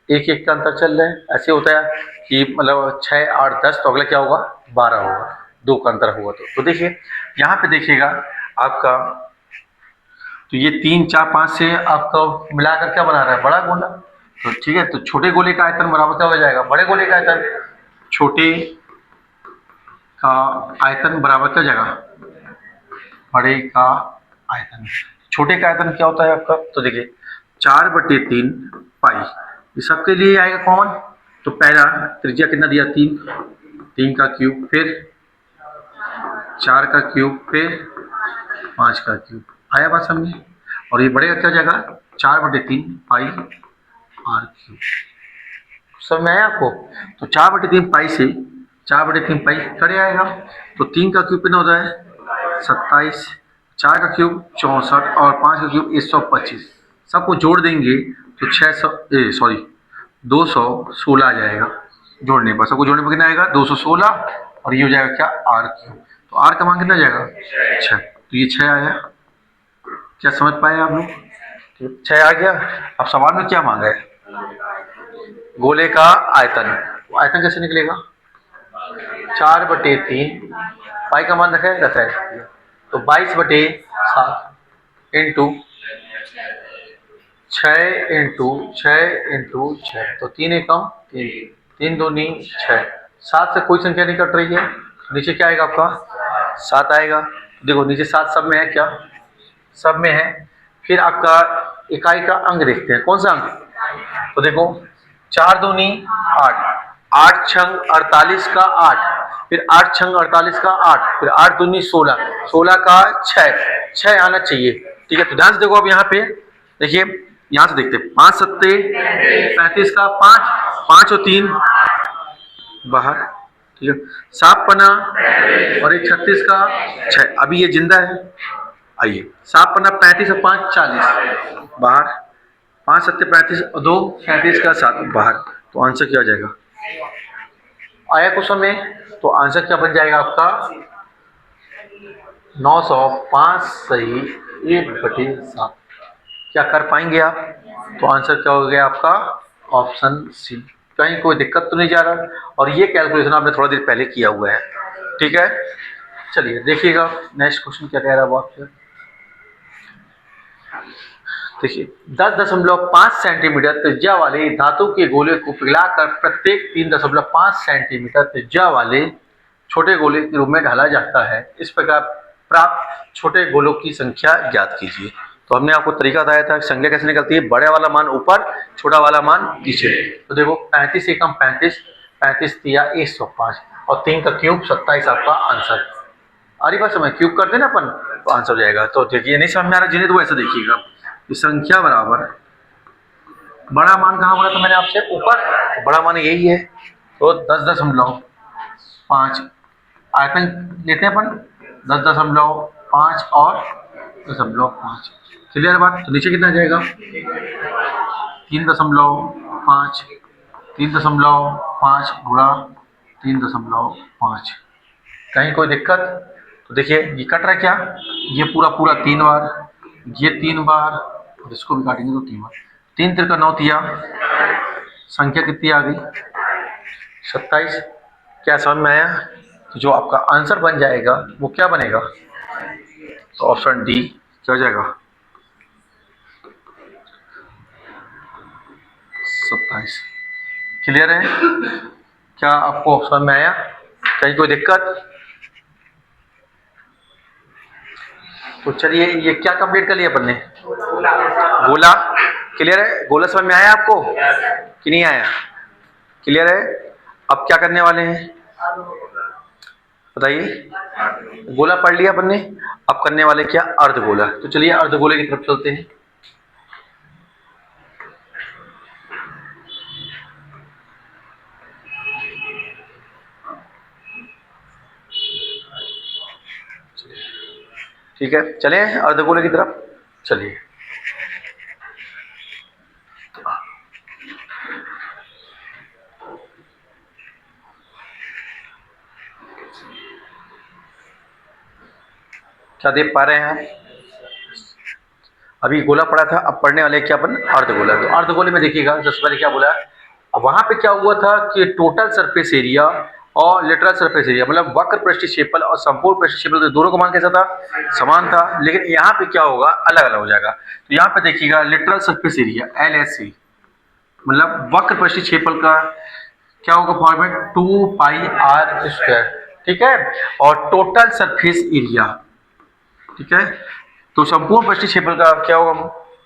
1 1 का अंतर चल रहा है, ऐसे होता है कि मतलब 6 8 10 तो अगला क्या होगा 12 होगा, 2 का अंतर होगा। तो देखिए यहाँ पे देखिएगा आपका, तो ये 3 4 5 से आपका मिलाकर क्या बना रहा है बड़ा गोला, तो ठीक है, तो छोटे गोले का आयतन बराबर क्या हो जाएगा बड़े गोले का आयतन, छोटे का आयतन बराबर क्या जाएगा बड़े का आयतन। छोटे का आयतन क्या होता है आपका, तो देखिए 4/3 पाई, ये सबके लिए आएगा कॉमन। तो पहला त्रिज्या कितना दिया 3, 3 का क्यूब, फिर 4 का क्यूब, फिर 5 का क्यूब। आया बात समझे? और ये बड़े का क्या जाएगा 4/3 पाई r क्यूब। समझ में आया आपको? तो 4/3 पाई से 4/3 पाई कड़े आएगा, तो 3 का क्यूब कितना होता है 27, 4 का क्यूब 64 और 5 का क्यूब 125, सबको जोड़ देंगे तो 216 आ जाएगा जोड़ने पर, सबको जोड़ने पर कितना आएगा 216 और ये हो जाएगा क्या r क्यूब। तो r का मान कितना जाएगा 6, तो ये 6 आया। क्या समझ पाए आप लोग? 6 आ गया। अब सवाल में क्या मांगा है गोले का आयतन, आयतन कैसे निकलेगा? 4/3 पाई का मान रखा है तो 22/7 इंटू 6 तो 3 एकम 3, 3 दूनी 6, 7 से कोई संख्या नहीं कट रही है, नीचे क्या आएगा आपका? 7 आएगा। देखो नीचे 7 सब में है क्या? सब में है। फिर आपका इकाई का अंक देखते हैं, कौन सा अंक? तो देखो 4 दूनी 8, 8 छंग 48 का 8, फिर 8 छंग 48 का 8, फिर 8 दूनी 16, 16 का 6 आना चाहिए। ठीक है, तो ध्यान से देखो अब यहाँ पे देखिए, यहाँ से देखते 5 सत्ते 35 का 5, 5 और 3 बाहर। ठीक है, 7 पना और 1 36 का 6, अभी ये जिंदा है। आइए 7 पना 35 और 5 40 बाहर, 5 सत्ते 35 और 2 37 का 7 बाहर। तो आंसर क्या हो जाएगा? आया क्वेश्चन में, तो आंसर क्या बन जाएगा आपका? 905 सही 1/7। क्या कर पाएंगे आप? तो आंसर क्या हो गया आपका? Option C. कहीं कोई दिक्कत तो नहीं जा रहा, और ये कैलकुलेशन आपने थोड़ा देर पहले किया हुआ है। ठीक है, चलिए देखिएगा नेक्स्ट क्वेश्चन क्या कह रहा है वो आपसे। देखिए 10.5 सेंटीमीटर त्रिज्या वाले धातु के गोले को पिघलाकर प्रत्येक 3.5 सेंटीमीटर त्रिज्या वाले छोटे गोले के रूप में ढाला जाता है। इस प्रकार प्राप्त छोटे गोलों की संख्या ज्ञात कीजिए। तो हमने आपको तरीका बताया था, संख्या कैसे निकलती है, बड़े वाला मान ऊपर, छोटा वाला मान नीचे। तो देखो 35 एकम 35, 35 तिया 105 और 3 का क्यूब 27 आपका आंसर। आ रही बात समझ? क्यूब कर देना अपन तो आंसर हो जाएगा। तो देखिए नहीं समझ में आ रहा जिन्हें, तो ऐसा देखिएगा कि संख्या बराबर बड़ा मान कहाँ बोला था मैंने आपसे? ऊपर, बड़ा मान यही है। तो 10.5 आयतन लेते हैं अपन, 10.5 और 0.5। क्लियर बात? तो नीचे कितना जाएगा? 3.5, 3.5 गुणा 3.5। कहीं कोई दिक्कत? तो देखिए ये कट रहा है क्या? ये पूरा पूरा 3 बार, ये 3 बार, और इसको भी काटेंगे तो 3 बार। 3 3 का 9 तिया, संख्या कितनी आ गई? 27। क्या समझ में आया? तो जो आपका आंसर बन जाएगा वो क्या बनेगा? तो ऑप्शन डी क्या हो जाएगा? 27। क्लियर है? क्या आपको समझ में आया? कहीं कोई दिक्कत? तो चलिए ये क्या कंप्लीट कर लिया अपन ने? गोला। क्लियर है? गोला समझ में आया आपको कि नहीं आया? क्लियर है? अब क्या करने वाले हैं बताइए? गोला पढ़ लिया अपन ने, अब करने वाले क्या? अर्धगोला। तो चलिए अर्धगोले की तरफ चलते हैं। ठीक है, चले अर्धगोले की तरफ। चलिए क्या देख पा रहे हैं? अभी गोला पड़ा था, अब पढ़ने वाले क्या अपन? अर्धगोला। तो अर्धगोले में देखिएगा सबसे पहले क्या बोला, अब वहां पे क्या हुआ था कि टोटल सरफेस एरिया और लिटरल सरफेस एरिया, मतलब वक्र पृष्ठीय क्षेत्रफल और संपूर्ण पृष्ठीय क्षेत्रफल, दोनों का मान कैसा था? समान था। लेकिन यहाँ पे क्या होगा? अलग अलग हो जाएगा। तो यहाँ पे देखिएगा लिटरल सरफेस एरिया LSE, मतलब वक्र पृष्ठीय क्षेत्रफल का क्या होगा फॉर्मेट? 2πr²। ठीक है, और टोटल सरफेस एरिया, ठीक है, तो संपूर्ण पृष्ठीय क्षेत्रफल का क्या होगा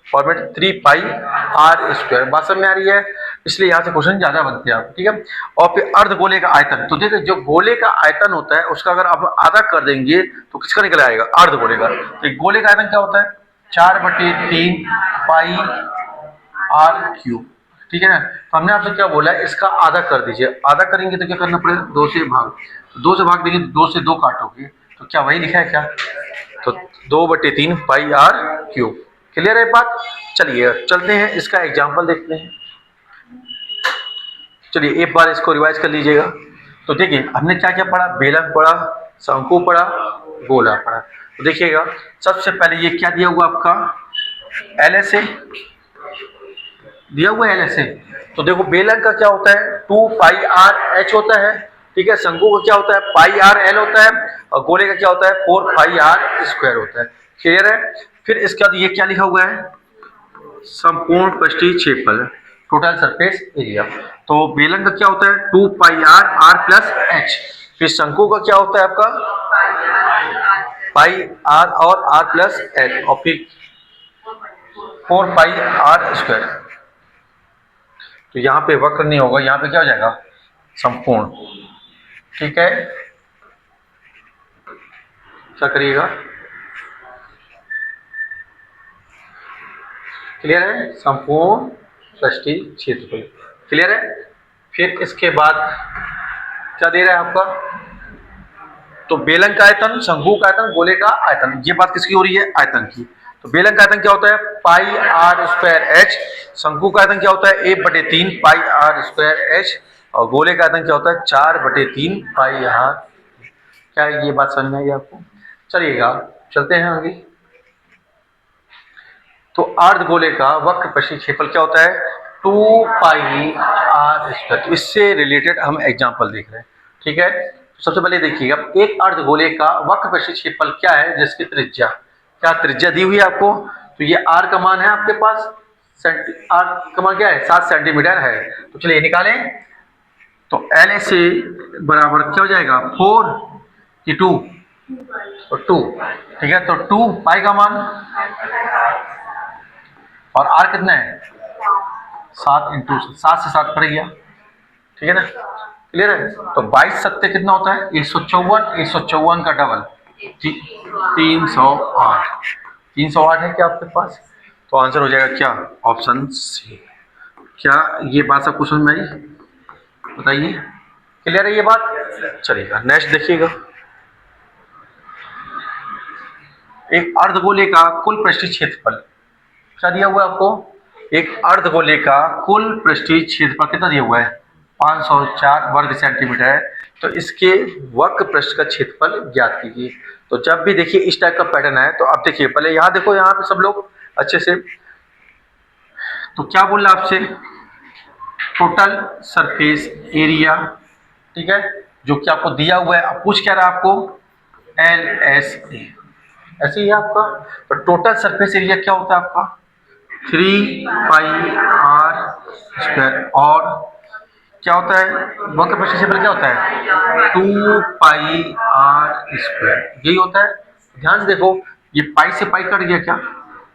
फॉर्मेट? 3πr²। बात समझ में आ रही है? इसलिए यहाँ से क्वेश्चन ज्यादा बनते हैं आप। ठीक है, और फिर अर्धगोले का आयतन, तो देखिए जो गोले का आयतन होता है उसका अगर आप आधा कर देंगे तो किसका निकल आएगा? अर्धगोले का। तो गोले का आयतन क्या होता है? 4/3 πr³। ठीक है ना? तो हमने आपसे क्या बोला है, इसका आधा कर दीजिए। आधा करेंगे तो क्या करना पड़ेगा? 2 से भाग, तो 2 से भाग देंगे तो 2 से 2 काटोगे तो क्या वही लिखा है क्या? तो 2/3 πr³। क्लियर है बात? चलिए चलते हैं, इसका एग्जाम्पल देखते हैं। चलिए एक बार इसको रिवाइज कर लीजिएगा। तो देखिए हमने क्या क्या पढ़ा? बेलन पढ़ा, शंकु पढ़ा, गोला पढ़ा। तो देखिएगा सबसे पहले ये क्या दिया हुआ आपका? LSA दिया हुआ है एल एस ए। तो देखो बेलन का क्या होता है 2 पाई आर एच होता है, ठीक है। शंकु का क्या होता है पाई आर एल होता है, और गोले का क्या होता है 4 पाई आर स्क्वायर होता है। क्लियर है। फिर इसके बाद ये क्या लिखा हुआ है संपूर्ण पृष्ठीय क्षेत्रफल टोटल सरफेस एरिया। तो बेलन का क्या होता है 2 पाई आर आर प्लस एच। फिर शंकु का क्या होता है आपका पाई आर और आर प्लस एच, और फिर 4 पाई आर स्क्वायर। तो यहाँ पे वक्र नहीं होगा, यहाँ पे क्या हो जाएगा संपूर्ण, ठीक है। क्या करिएगा, क्लियर है, संपूर्ण पृष्ठीय क्षेत्रफल, क्लियर है। फिर इसके बाद क्या दे रहा है आपका, तो बेलन का आयतन, शंकु का आयतन, गोले का आयतन। ये बात किसकी हो रही है आयतन की। तो बेलन का आयतन क्या होता है पाई आर स्क्वायर एच, शंकु का आयतन क्या होता है 1/3 पाई आर स्क्वायर एच, और गोले का आयतन क्या होता है 4/3 पाई आर। क्या ये बात समझ में आई आपको। चलिएगा चलते हैं आगे। तो अर्धगोले का वक्र पृष्ठीय क्षेत्रफल क्या होता है 2 पाई आर स्क्वायर। तो इससे रिलेटेड हम एग्जांपल देख रहे हैं, ठीक है। तो सबसे पहले देखिएगा एक अर्धगोले का वक्र पृष्ठीय क्षेत्रफल क्या है जिसकी त्रिज्या, क्या त्रिज्या दी हुई है आपको। तो ये आर का मान है आपके पास, आर का मान क्या है 7 सेंटीमीटर है। तो चलिए निकालें। तो एल एस ए बराबर क्या हो जाएगा 4 की 2, तो 2, ठीक है। तो 2 पाई का मान, और आर कितना है 7 इंटू 7 से 7 कट गया, ठीक है ना, क्लियर है। तो 22 सत्ते कितना होता है 154, 154 का डबल 308, 308 है क्या आपके पास। तो आंसर हो जाएगा क्या ऑप्शन सी। क्या ये बात सबको समझ में आई, बताइए, क्लियर है ये बात। चलिएगा नेक्स्ट देखिएगा। एक अर्धगोले का कुल पृष्ठीय क्षेत्रफल क्या दिया हुआ है आपको, एक अर्धगोले का कुल पृष्ठीय क्षेत्रफल कितना दिया हुआ है 504 वर्ग सेंटीमीटर है। तो इसके वक्र पृष्ठ का क्षेत्रफल ज्ञात कीजिए। तो जब भी देखिए इस टाइप का पैटर्न है, तो अब देखिए पहले यहाँ देखो, यहाँ पे सब लोग अच्छे से। तो क्या बोल रहा है आपसे टोटल सरफेस एरिया, ठीक है, जो कि आपको दिया हुआ है। अब पूछ क्या रहा है आपको एल एस ए, ऐसे ही है आपका। तो टोटल सरफेस एरिया क्या होता है आपका 3 पाई आर स्क्वायर, और क्या होता है वक्र पृष्ठीय क्षेत्रफल क्या होता है 2 पाई आर स्क्वायर, यही होता है। ध्यान से देखो ये पाई से पाई कट गया, क्या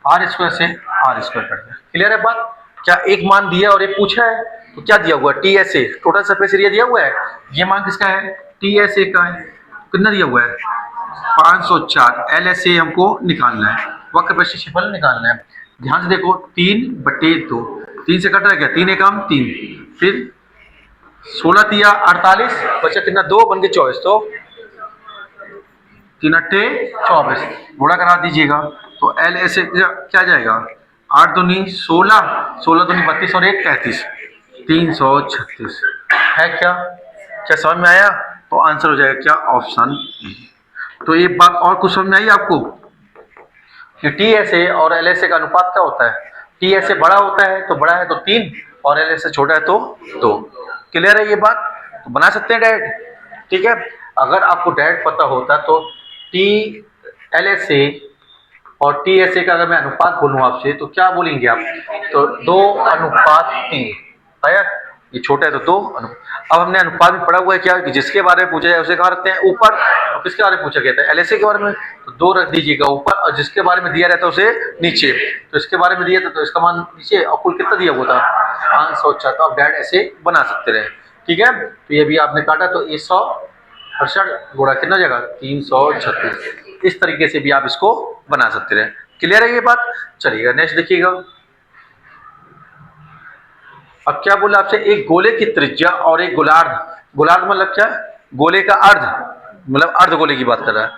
आर स्क्वायर से आर स्क्वायर कट गया, क्लियर है बात। क्या एक मान दिया और एक पूछा है, तो क्या दिया हुआ है T S A, total surface area दिया हुआ है। ये मान किसका है टी एस ए का है, कितना दिया हुआ है 504। एल एस ए हमको निकालना है, वक्र पृष्ठीय क्षेत्रफल निकालना है। ध्यान से देखो 3/2, 3 से कट रहा है क्या 3 एकम 3, फिर 16 तिया 48, बचा कितना 2 बन के 24, तो 3 अट्ठे 24 गुणा करा दीजिएगा। तो एल एस ए क्या जाएगा 8 दूनी 16, 16 दूनी 32 और 1 33, 336 है। क्या समझ में आया। तो आंसर हो जाएगा क्या ऑप्शन ए। तो ये बात और कुछ समझ में आई आपको कि टी एस ए और एल एस ए का अनुपात क्या होता है। टी एस ए बड़ा होता है तो बड़ा है तो 3, और एल एस ए छोटा है तो 2, क्लियर है ये बात। तो बना सकते हैं डायरेक्ट, ठीक है। अगर आपको डायरेक्ट पता होता तो टी एल एस ए और टी एस ए का अगर मैं अनुपात बोलूँ आपसे तो क्या बोलेंगे आप, तो 2:3 आया। ये छोटा है तो 2 अब हमने अनुपात में पढ़ा हुआ है क्या कि जिसके बारे में पूछा जाए उसे कहाँ रखते हैं ऊपर, और किसके बारे में पूछा गया था एल एस ए के बारे में, तो 2 रख दीजिएगा ऊपर, और जिसके बारे में दिया रहता है उसे नीचे। तो इसके बारे में दिया था तो इसका मान नीचे, और कुल कितना दिया हुआ था 504। तो आप डायरेक्ट ऐसे बना सकते रहे, ठीक है। तो ये भी आपने काटा तो 168 गुणा कितना जाएगा 336, इस तरीके से भी आप इसको बना सकते रहे, क्लियर है ये बात। चलिएगा नेक्स्ट देखिएगा। अब क्या बोला आपसे एक गोले की त्रिज्या और एक गोलार्ध, गोलार्ध मतलब क्या गोले का अर्ध, मतलब अर्धगोले की बात कर रहा है।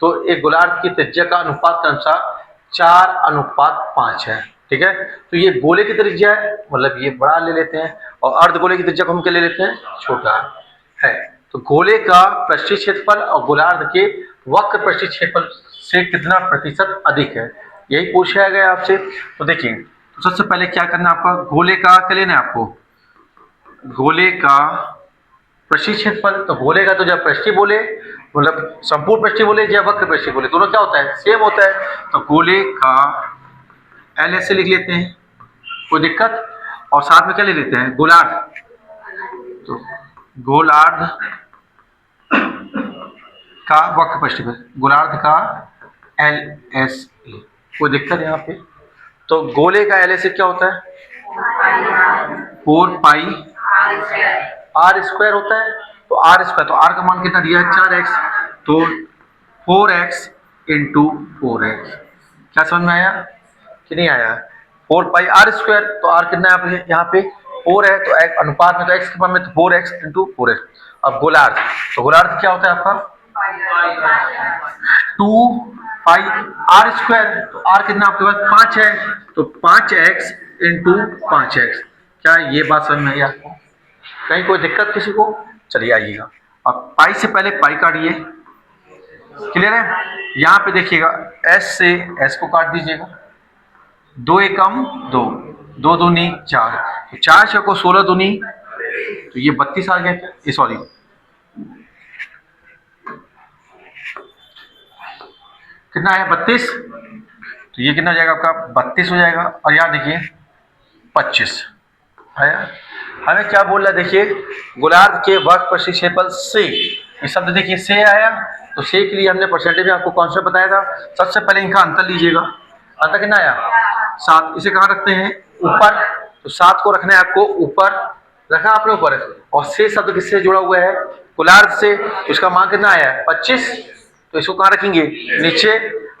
तो एक गोलार्ध की त्रिज्या का अनुपात के अनुसार 4:5 है, ठीक है। तो ये गोले की त्रिज्या है, मतलब ये बड़ा ले लेते हैं, और अर्धगोले की त्रिज्या को हम क्या ले लेते हैं छोटा है। तो गोले का पृष्ठीय क्षेत्रफल और गोलार्ध के वक्र पृष्ठीय क्षेत्रफल से कितना प्रतिशत अधिक है, यही पूछा गया आपसे। तो देखिए तो सबसे पहले क्या करना है आपका, गोले का क्या लेना है आपको, गोले का पृष्ठीय क्षेत्रफल। तो गोले का तो जब पृष्ठीय बोले मतलब संपूर्ण पृष्ठीय बोले या वक्र पृष्ठीय बोले दोनों क्या होता है, सेम होता है। तो गोले का एल ऐसे लिख लेते हैं, कोई दिक्कत, और साथ में क्या ले लेते हैं, गोलार्ध। तो गोलार्ध का वक्र पृष्ठफल, गोलार्ध का एल एस ए, कोई दिक्कत यहाँ पे। तो गोले का एल एस ए क्या होता है, 4 पाई आर स्क्वायर होता है। तो आर स्क्वायर, तो आर का मान कितना दिया है, 4x, तो 4x इंटू 4x। क्या समझ में आया कि नहीं आया, 4 पाई आर स्क्वायर, तो आर कितना है यहाँ पे 4 है, तो एक अनुपात में तो x के मान में तो 4x इंटू 4x। अब गोलार्ध, तो गोलार्ध क्या होता है आपका 2 पाई आर स्क्वायर, तो आर कितना आपके पास 5 है, तो 5x इंटू 5x। क्या ये बात समझ में आई आपको, कहीं कोई दिक्कत किसी को, चलिए आइएगा। अब पाई से पहले पाई काटिए, क्लियर है। यहाँ पे देखिएगा s से s को काट दीजिएगा, 2 एकम 2, 2 दूनी 4, तो 4 छको 16 दूनी, तो ये 32 आ गया क्या, ये सॉरी कितना है 32, तो ये कितना हो जाएगा आपका 32 हो जाएगा। और यहाँ देखिए 25 आया। हमें क्या बोल रहा है देखिए, गोलार्ध के वक्र पृष्ठीय क्षेत्रफल से, ये शब्द देखिए से आया, तो से के लिए हमने परसेंटेज में आपको कॉन्सेप्ट बताया था। सबसे पहले इनका अंतर लीजिएगा, अंतर कितना आया 7, इसे कहाँ रखते हैं ऊपर, तो 7 को रखना है आपको ऊपर, रखा आपने ऊपर, और से शब्द किससे जुड़ा हुआ है, गोलार्ध से, तो इसका मान कितना आया है 25, तो इसको कहाँ रखेंगे नीचे,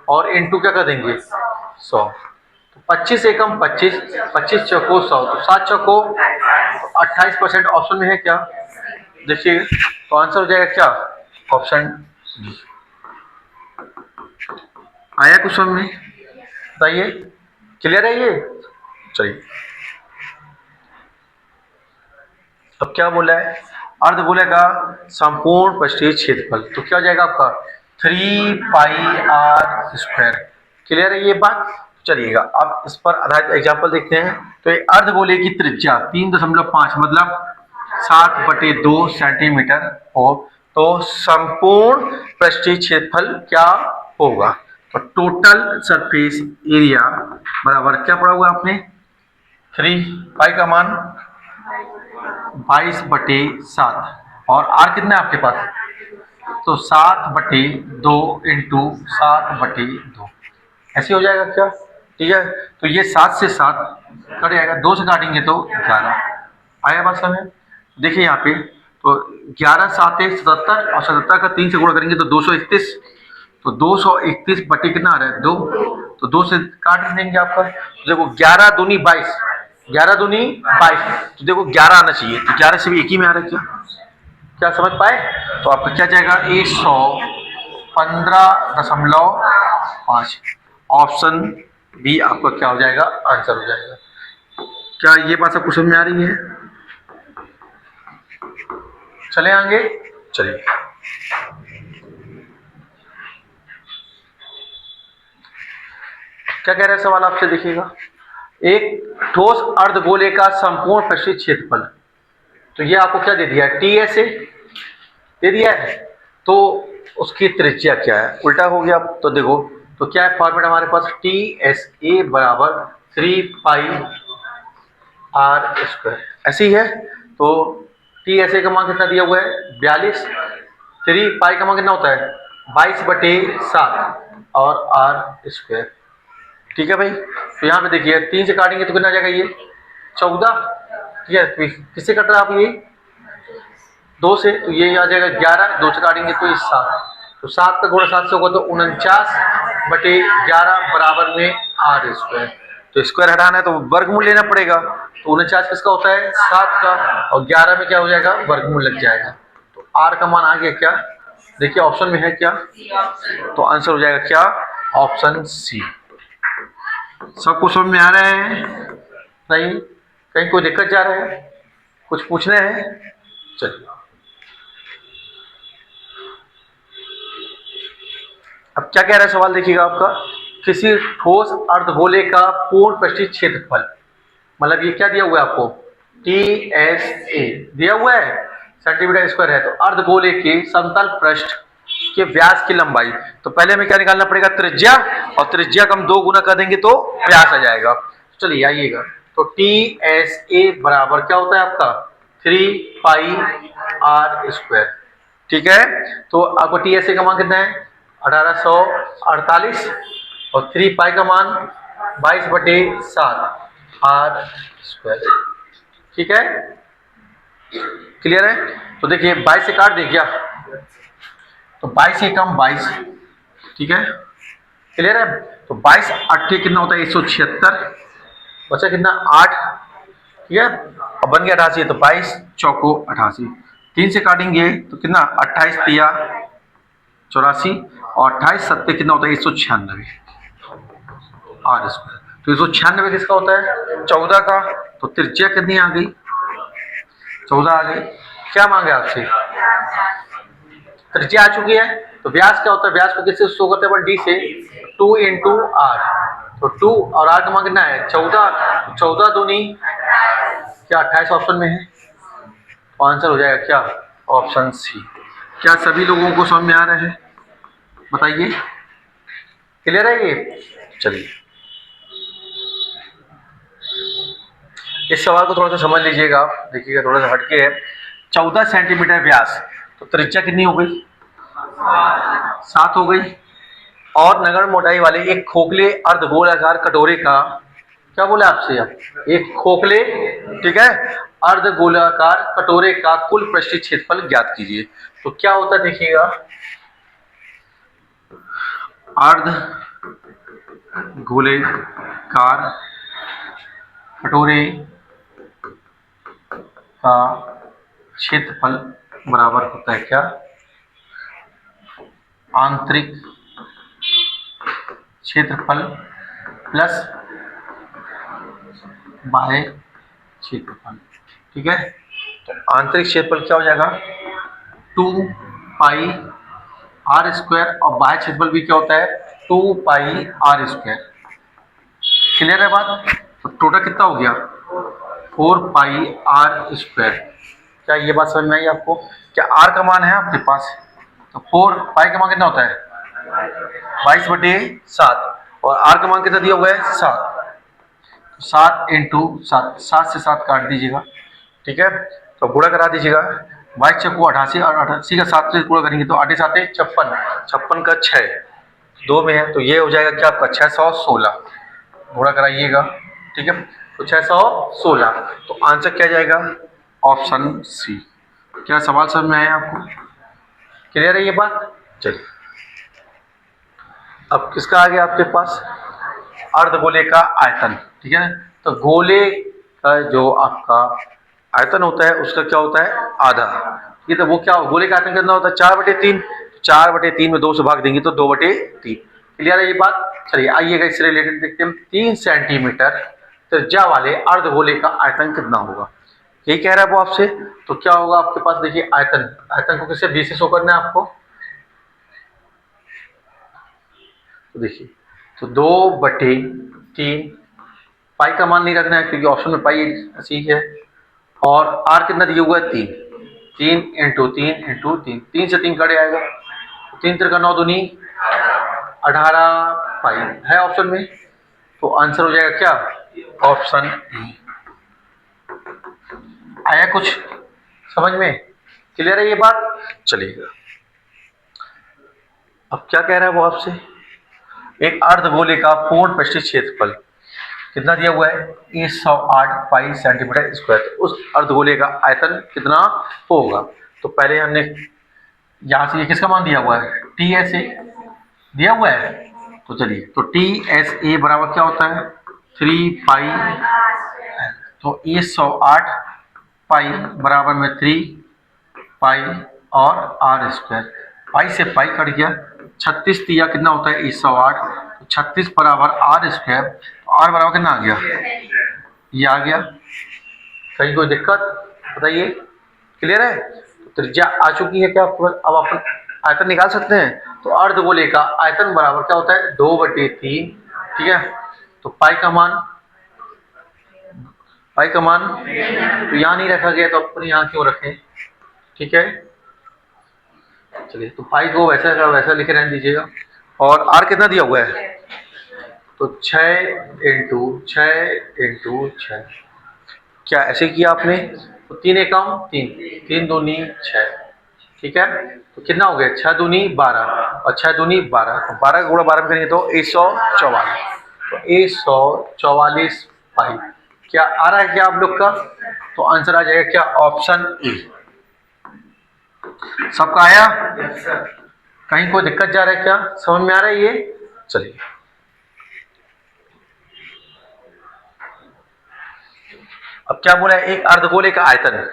और इंटू क्या कर देंगे 100, तो 25 एकम 25, 25 चौको 100, तो 7 चौको 28%। ऑप्शन में है क्या, देखिए, तो आंसर हो जाएगा क्या, ऑप्शन डी। आया कुछ समझ में, बताइए, क्लियर है ये। चलिए अब क्या बोला है, अर्धगोले का संपूर्ण पृष्ठीय क्षेत्रफल, तो क्या हो जाएगा आपका 3 पाई आर स्क्वायर। क्लियर है ये बात। चलिएगा अब इस पर आधारित एग्जांपल देखते हैं। तो एक अर्धगोले की त्रिज्या 3.5 मतलब 7/2 सेंटीमीटर हो, तो संपूर्ण पृष्ठीय क्षेत्रफल क्या होगा। तो टोटल सरफेस एरिया बराबर क्या पड़ा हुआ आपने 3 पाई का मान 22/7, और आर कितना है आपके पास, तो 7/2 इंटू 7/2 ऐसे हो जाएगा क्या, ठीक है। तो ये 7 से 7 कट जाएगा, 2 से काटेंगे तो 11 आया बात समझ। देखिए यहाँ पे तो 11 7 1 77, और 77 का 3 से गुणा करेंगे तो 231, तो 231 बटे कितना आ रहा है 2, तो 2 से काट देंगे आपका, तो देखो 11 दूनी 22, 11 दूनी 22, तो देखो 11 आना चाहिए, तो 11 से भी एक ही में आ रहा है क्या, क्या समझ पाए। तो आपका क्या जाएगा 115.5, ऑप्शन बी आपका क्या हो जाएगा आंसर हो जाएगा। क्या ये बात आपको समझ में आ रही है, चले आगे, चलिए क्या कह रहे हैं सवाल आपसे, देखिएगा एक ठोस अर्धगोले का संपूर्ण पृष्ठीय क्षेत्रफल, तो ये आपको क्या दे दिया है टी एस ए दे दिया है, तो उसकी त्रिज्या क्या है, उल्टा हो गया। तो देखो तो क्या है फॉर्मेट हमारे पास, टी एस ए बराबर 3 पाई आर स्क्वायर, ऐसी है। तो टी एस ए का मान कितना दिया हुआ है 42, 3 पाई का मान कितना होता है 22/7 और आर स्क्वायर, ठीक है भाई। तो यहाँ पे देखिए 3 से काटेंगे तो कितना आ जाएगा ये 14, ठीक है। किससे कट रहा है आप ये 2 से, तो ये आ जाएगा 11, 2 से काटेंगे तो ये 7, तो 7 का गुणा 7 से होगा तो 49/11 बराबर में आर स्क्वायर। तो स्क्वायर हटाना है तो वर्गमूल लेना पड़ेगा, तो 49 किसका होता है 7 का, और 11 में क्या हो जाएगा वर्गमूल लग जाएगा, तो आर का मान आ गया क्या, देखिए ऑप्शन में है क्या, तो आंसर हो जाएगा क्या ऑप्शन सी। सबको समझ में आ रहा है, नहीं कहीं कोई दिक्कत जा रहा है, कुछ पूछना है, चलिए अब क्या कह रहा है सवाल देखिएगा आपका, किसी ठोस अर्धगोले का पूर्ण पृष्ठीय क्षेत्रफल, मतलब ये क्या दिया हुआ है आपको, टी एस ए दिया हुआ है, सेंटीमीटर स्क्वायर है। तो अर्धगोले के समतल पृष्ठ के व्यास की लंबाई, तो पहले हमें क्या निकालना पड़ेगा, त्रिज्या, और त्रिज्या का हम 2 गुना कर देंगे तो व्यास आ जाएगा। चलिए आइएगा, तो टी एस ए बराबर क्या होता है आपका 3 पाई आर स्क्वायर। ठीक है, तो आपको टी एस ए का मान कितना है 1848, और 3 पाई का मान 22/7 आर स्क्वायर। ठीक है, क्लियर है। तो देखिए 22 से काट दे क्या, तो 22 से कम 22, ठीक है, क्लियर है। तो 22 8 कितना होता है 176, बचा कितना 8, ठीक है, अब बन गया 88, तो 22 चौको 88, 3 से काटेंगे तो कितना 28 तिया 84, और 28 सत्ते कितना होता है 196 आर स्क्वायर। तो 196 किसका होता है 14 का, तो त्रिज्या कितनी आ गई 14 आ गई। क्या मांगे आपसे, त्रिज्या आ चुकी है, तो व्यास क्या होता है, व्यास को किससे शो करते हैं डी से, 2 इंटू आर, तो 2 और आर का मान कितना है 14, 14 दूनी क्या 28 ऑप्शन में है, तो आंसर हो जाएगा क्या ऑप्शन सी। क्या सभी लोगों को समझ में आ रहा है, बताइए, क्लियर है ये। चलिए इस सवाल को थोड़ा सा समझ लीजिएगा, देखिएगा थोड़ा सा हटके है। 14 सेंटीमीटर व्यास, तो त्रिज्या कितनी हो गई 7 हो गई, और नगण्य मोटाई वाले एक खोखले अर्धगोलाकार कटोरे का, क्या बोला आपसे, एक खोखले, ठीक है, अर्धगोलाकार कटोरे का कुल पृष्ठीय क्षेत्रफल ज्ञात कीजिए। तो क्या होता है देखिएगा, अर्धगोलाकार कटोरे का क्षेत्रफल बराबर होता है क्या, आंतरिक क्षेत्रफल प्लस बाह्य क्षेत्रफल। ठीक है, तो आंतरिक क्षेत्रफल क्या हो जाएगा 2 पाई आर स्क्वायर, और बाह्य क्षेत्रफल भी क्या होता है 2 पाई आर स्क्वायर। क्लियर है बात। तो टोटल कितना हो गया 4 पाई आर स्क्वायर। क्या ये बात समझ में आई आपको, क्या आर का मान है आपके पास, तो 4 पाई का मान कितना होता है 22/7, और आर का मान कितना दिया हुआ है 7, 7 इंटू 7, 7 से 7 काट दीजिएगा, ठीक है, तो गुणा करा दीजिएगा, 22 चक्कू 88, और 88 का 7 से गुणा करेंगे तो 8 7 56, 56 का 6 2 में है, तो ये हो जाएगा क्या आपका 616, गुणा कराइएगा, ठीक है, तो 616, तो आंसर क्या जाएगा ऑप्शन सी। क्या सवाल समझ में आया आपको, क्लियर है ये बात। चलिए अब किसका आ गया आपके पास, अर्धगोले का आयतन, ठीक है, तो गोले का जो आपका आयतन होता है उसका क्या होता है आधा, ये तो वो क्या गोले का आयतन कितना होता है 4/3, 4/3 में 2 से भाग देंगे तो 2/3। क्लियर है ये बात। चलिए आइएगा इससे रिलेटेड देखते हैं, 3 सेंटीमीटर त्रिज्या वाले अर्धगोले का आयतन कितना होगा, यही कह रहा है वो आपसे। तो क्या होगा आपके पास, देखिए आयतन, आयतन को किससे बी से शो करना है आपको, तो देखिए तो 2/3, पाई का मान नहीं रखना है क्योंकि ऑप्शन में पाई ऐसी है, और आर कितना दिया हुआ है 3, 3 इंटू 3 इंटू 3, 3 से 3 कट आएगा, 3 3 का 9 दूनी 18 पाई है ऑप्शन में, तो आंसर हो जाएगा क्या ऑप्शन ई। आया कुछ समझ में, क्लियर है ये बात। चलिएगा अब क्या कह रहा है वो आपसे, एक अर्धगोले का पूर्ण पृष्ठीय क्षेत्रफल कितना दिया हुआ है 108 पाई सेंटीमीटर स्क्वायर, तो उस अर्धगोले का आयतन कितना होगा। तो पहले हमने यहाँ से ये किसका मान दिया हुआ है टी एस ए दिया हुआ है, तो चलिए तो टी एस ए बराबर क्या होता है 3 पाई, तो 108 पाई बराबर में 3 पाई और आर स्क्वायर, पाई से पाई कट गया, 36 तिया कितना होता है 108, तो 36 बराबर आर स्क्वायर, तो आर बराबर कितना आ गया ये आ गया, कहीं कोई दिक्कत बताइए, क्लियर है। तो त्रिज्या आ चुकी है क्या आपको, अब अपन आयतन निकाल सकते हैं। तो अर्धगोले का आयतन बराबर क्या होता है 2/3, ठीक है। तो पाई का मान तो यहाँ नहीं रखा गया तो अपन यहाँ क्यों रखें, ठीक है। चलिए तो पाई को वैसा का वैसा लिखे रहने दीजिएगा। और आर कितना दिया हुआ है, तो 6 × 6 क्या ऐसे किया आपने, तो 3 एकम 3, 3 दूनी 6, ठीक है। तो कितना हो गया 6 दूनी 12 और 6 दूनी 12, तो 12 गुणा 12 में करेंगे तो 144, तो 144 पाई। क्या आ रहा है क्या आप लोग का, तो आंसर आ जाएगा क्या ऑप्शन ए। सबका आया, कहीं कोई दिक्कत जा रहा है क्या, समझ में आ रहा है ये। चलिए अब क्या बोला है, एक अर्धगोले का आयतन,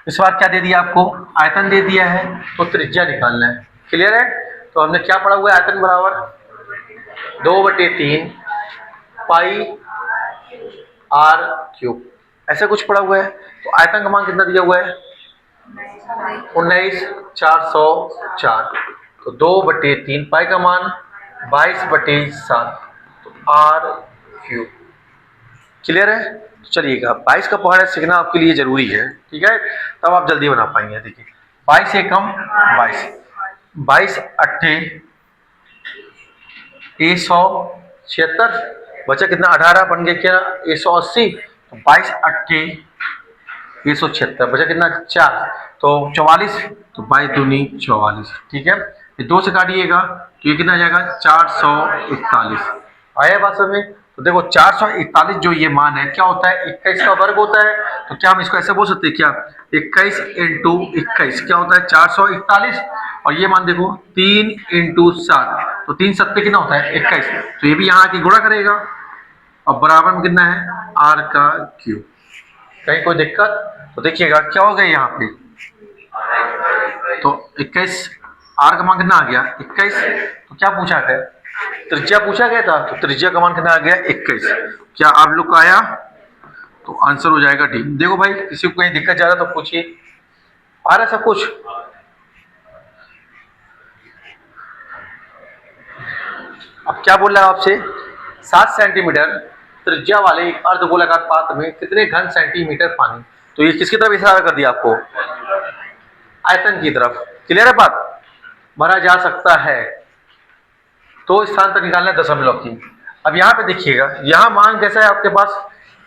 इस बार क्या दे दिया आपको, आयतन दे दिया है तो त्रिज्या निकालना है। क्लियर है। तो हमने क्या पढ़ा हुआ है, आयतन बराबर 2/3 पाई r³, ऐसा कुछ पढ़ा हुआ है। तो आयतन का मान कितना दिया हुआ है 19,404, तो 2/3 पाई का मान 22/7, तो r³। क्लियर है। तो चलिएगा 22 का पहाड़ा सीखना आपके लिए जरूरी है, ठीक है, तब आप जल्दी बना पाएंगे। देखिए 22 एकम 22, 22 अट्ठे 176, बचा कितना 18 बन गया क्या 180, तो 22 अट्ठे 176, बचा कितना 4, तो 44, तो 22 दूनी 44, ठीक है। ये 2 से काटिएगा तो ये कितना आ जाएगा 441। आया बात समझ में। तो देखो 441 जो ये मान है क्या होता है 21 का वर्ग होता है। तो क्या हम इसको ऐसे बोल सकते हैं क्या 21 × 21 क्या होता है 441, और ये मान देखो 3 × 7, तो 3 7 कितना होता है 21, तो ये भी यहाँ की गुणा करेगा और बराबर में कितना है r³। कहीं कोई दिक्कत, तो देखिएगा क्या हो गया यहाँ पे, तो 21 r का मान कितना आ गया 21, तो क्या पूछा गया त्रिज्या पूछा गया था, तो त्रिज्या का मान कितना आ गया 21। क्या आप लोग का आया, तो आंसर हो जाएगा डी। देखो भाई किसी को कहीं दिक्कत जा रहा तो पूछिए, आ रहा सब कुछ। अब क्या बोल रहा है आपसे 7 सेंटीमीटर त्रिज्या वाले एक अर्धगोलाकार पात्र में कितने घन सेंटीमीटर पानी, तो ये किसकी तरफ इशारा कर दिया आपको, आयतन की तरफ। क्लियर है बात, भरा जा सकता है। तो स्थान तक निकालना है दशमलव की। अब यहाँ पे देखिएगा यहाँ मान कैसा है आपके पास,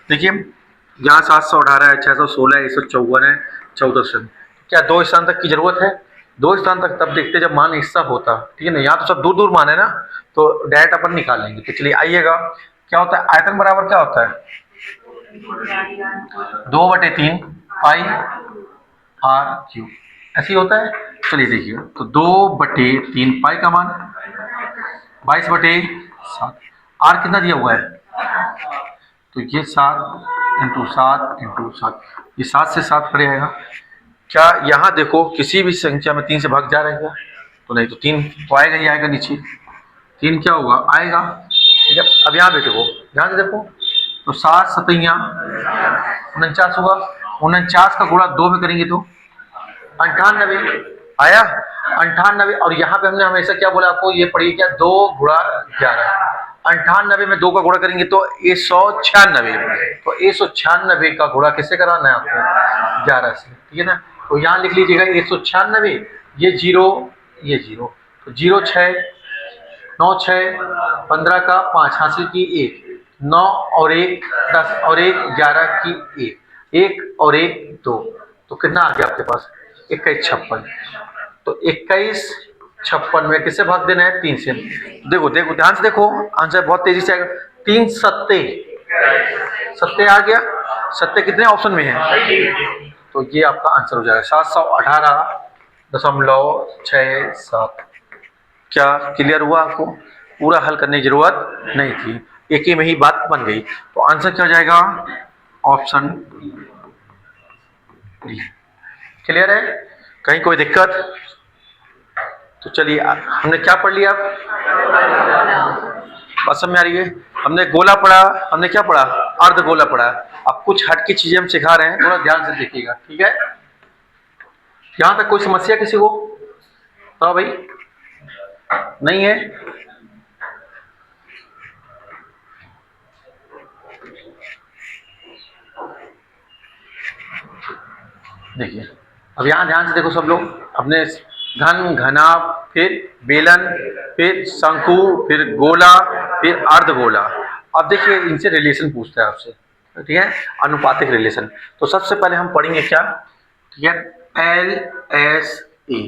देखिए यहाँ 718 है, 616 है, 154 है, 1400। क्या 2 स्थान तक की जरूरत है, 2 स्थान तक तब देखते जब मान हिस्सा होता, ठीक है ना। यहाँ तो सब दूर दूर मान है ना, तो डायरेक्ट अपन निकाल लेंगे। तो चलिए आइएगा क्या होता है, आयतन बराबर क्या होता है 2/3 पाई r³, ऐसे ही होता है। चलिए देखिए तो 2/3 पाई का मान 22/7, r कितना दिया हुआ है, तो ये 7 × 7 × 7, ये 7 से 7 कट जाएगा। क्या यहाँ देखो किसी भी संख्या में 3 से भाग जा रहा है क्या, तो नहीं, तो 3 तो आएगा ही आएगा नीचे, 3 क्या होगा आएगा, ठीक है। अब यहाँ पे देखो ध्यान से देखो, तो 7 × 7 49 होगा, 49 का गुणा 2 में करेंगे तो 98 आया, 98। और यहाँ पे हमने हमेशा क्या बोला आपको, ये पढ़िए क्या 2 × 11, 98 में 2 का गुणा करेंगे तो 196, तो 196 का गुणा किससे कराना है आपको 11 से, ठीक है ना। तो यहाँ लिख लीजिएगा 196, ये 0 ये 0, तो 0 6 9 6 15 का 5 हासिल की 1, 9 और 1 10 और 1 11 की 1 और 1 2, तो कितना आ गया आपके पास 21 56। तो 21 56 में किससे भाग देना है 3 से। देखो देखो ध्यान से देखो, आंसर बहुत तेजी से आएगा। 3 सत्ते सत्ते आ गया, सत्ते कितने ऑप्शन में है, तो ये आपका आंसर हो जाएगा 718.67। क्या क्लियर हुआ आपको, पूरा हल करने की जरूरत नहीं थी, एक ही में ही बात बन गई। तो आंसर क्या हो जाएगा ऑप्शन डी। क्लियर है, कहीं कोई दिक्कत। तो चलिए हमने क्या पढ़ लिया, बात समझ में आ रही है। हमने गोला पढ़ा, हमने क्या पढ़ा अर्धगोला पढ़ा। अब कुछ हट की चीजें हम सिखा रहे हैं, थोड़ा ध्यान से देखिएगा, ठीक है। यहां तक कोई समस्या किसी को, तो भाई नहीं है। देखिए अब यहाँ ध्यान से देखो सब लोग, अपने घन, घना, फिर बेलन, फिर शंकु, फिर गोला, फिर अर्धगोला। अब देखिए इनसे रिलेशन पूछता है आपसे, ठीक है, अनुपातिक रिलेशन। तो सबसे पहले हम पढ़ेंगे क्या, ठीक है, L S E.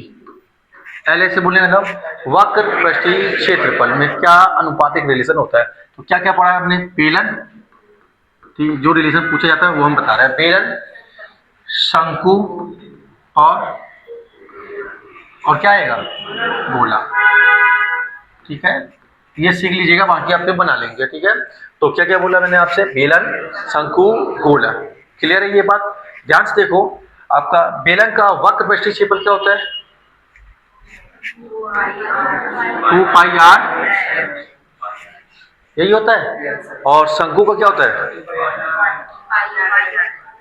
L S बोलने मतलब वक्र पृष्ठीय क्षेत्रफल में क्या अनुपातिक रिलेशन होता है। तो क्या क्या पढ़ा है हमने, बेलन, ठीक, जो रिलेशन पूछा जाता है वो हम बता रहे हैं, बेलन, शंकु और क्या आएगा, गोला, ठीक है। ये सीख लीजिएगा, बाकी आप पे बना लेंगे, ठीक है। तो क्या क्या बोला मैंने आपसे, बेलन, शंकु, गोला, क्लियर है ये बात। ध्यान से देखो, आपका बेलन का वक्र पृष्ठीय क्षेत्रफल क्या होता है, 2 पाई r, यही होता है। और शंकु का क्या होता है,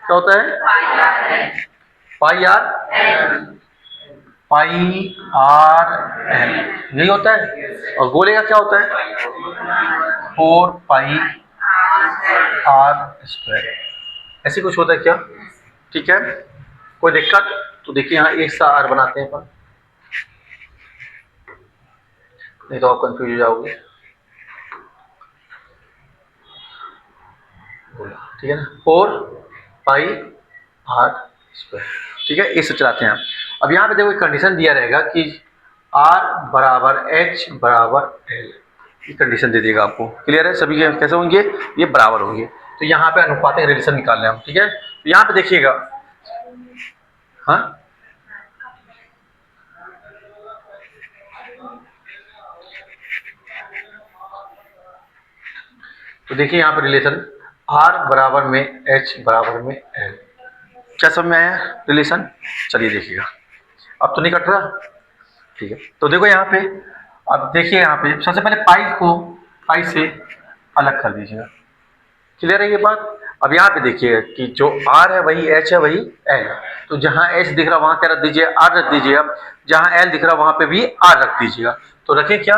क्या होता है, पाई आर एल, यही होता है। और गोले का क्या होता है, 4 पाई आर स्क्वायर, ऐसे कुछ होता है क्या, ठीक है। कोई दिक्कत, तो देखिए यहाँ एक सा आर बनाते हैं अपन, नहीं तो आप कंफ्यूज हो जाओगे, ठीक है ना, 4 पाई आर स्क्वायर, ठीक है, इसे चलाते हैं। अब यहाँ पे देखो एक कंडीशन दिया रहेगा कि R बराबर H बराबर L, ये कंडीशन दे देगा आपको, क्लियर है। सभी के कैसे होंगे, ये बराबर होंगे। तो यहाँ पे अनुपातिक रिलेशन निकाल रहे हैं हम, ठीक है। तो यहाँ पे देखिएगा, हाँ तो देखिए यहाँ पे रिलेशन R बराबर में H बराबर में L, क्या समझ में आया रिलेशन, चलिए देखिएगा। अब तो नहीं कट रहा, ठीक है। तो देखो यहाँ पे, अब देखिए यहाँ पे सबसे पहले पाई को पाई से अलग कर दीजिएगा, क्लियर है ये बात। अब यहाँ पे देखिए कि जो R है वही H है वही L है, तो जहाँ H दिख रहा वहाँ क्या रख दीजिए, R रख दीजिएगा, जहाँ L दिख रहा वहाँ पे भी R रख दीजिएगा। तो रखें क्या,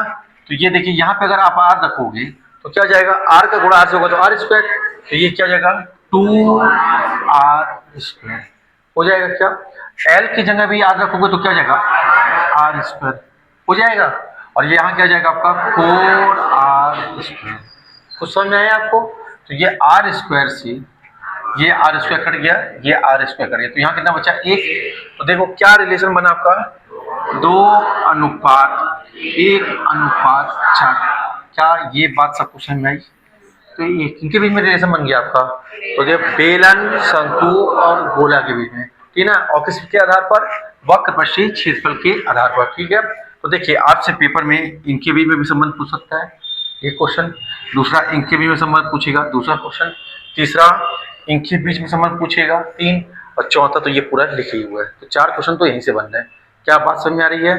तो ये देखिए यहाँ पे अगर आप R रखोगे तो क्या हो जाएगा, R का गुणा R से होगा तो R स्क्वायर, तो ये क्या हो जाएगा 2R स्क्वायर हो जाएगा क्या। L की जगह भी R रखोगे तो क्या हो जाएगा, R स्क्वायर हो जाएगा। और ये यहाँ क्या हो जाएगा आपका 4R स्क्वायर, कुछ समझ में आया आपको। तो ये R स्क्वायर से ये R स्क्वायर कट गया, ये R स्क्वायर कट गया, तो यहाँ कितना बचा, 1। तो देखो क्या रिलेशन बना आपका, 2:1:4, क्या ये बात सबको समझ में आई। तो इनके बीच में रिलेशन बन गया आपका, तो ये बेलन, शंकु और गोला के बीच में, ठीक है ना, और किसके आधार पर, वक्र पृष्ठीय क्षेत्रफल के आधार पर, ठीक है। तो देखिए आपसे पेपर में इनके बीच में भी संबंध पूछ सकता है, एक क्वेश्चन, दूसरा इनके बीच में संबंध पूछेगा, दूसरा क्वेश्चन, तीसरा इनके बीच में संबंध पूछेगा, 3, और चौथा तो ये पूरा लिखे ही हुआ है। तो 4 क्वेश्चन तो यहीं से बन रहे हैं। क्या बात समझ में आ रही है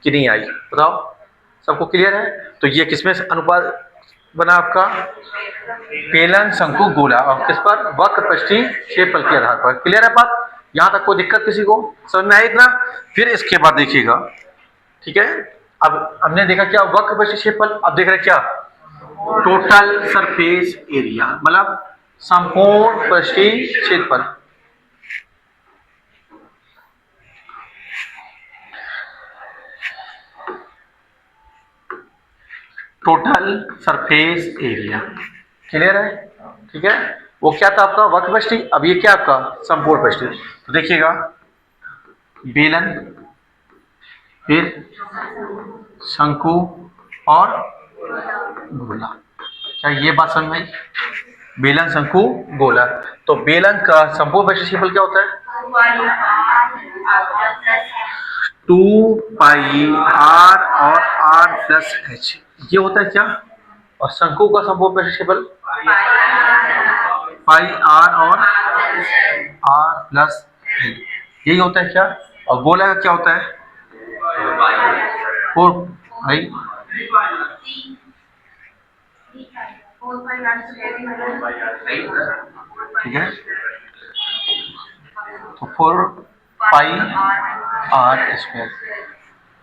कि नहीं आई, बताओ, सबको क्लियर है। तो ये किसमें अनुपात बना आपका, बेलन, शंकु, गोला, और किस पर, वक्र पृष्ठीय क्षेत्रफल के आधार पर, क्लियर है बात। यहाँ तक कोई दिक्कत किसी को, समझ में आई इतना। फिर इसके बाद देखिएगा, ठीक है, अब हमने देखा क्या, वक्र पृष्ठीय क्षेत्रफल, अब देख रहे क्या, टोटल सरफेस एरिया, मतलब संपूर्ण पृष्ठीय क्षेत्रफल। टोटल सरफेस एरिया, क्लियर है, ठीक है। वो क्या था आपका, वक्र पृष्ठीय, अब ये क्या आपका, संपूर्ण पृष्ठीय। तो देखिएगा बेलन, फिर शंकु और गोला, क्या ये बात समझ में आई, बेलन, शंकु, गोला। तो बेलन का संपूर्ण पृष्ठीय क्षेत्रफल क्या होता है, 2 पाई r और r प्लस h, ये होता है क्या। और शंकु का संपूर्ण पृष्ठीय क्षेत्रफल पाई r और r प्लस l, यही होता है क्या। और गोला का क्या होता है, 4 पाई, ठीक है, तो 4 पाई r स्क्वायर,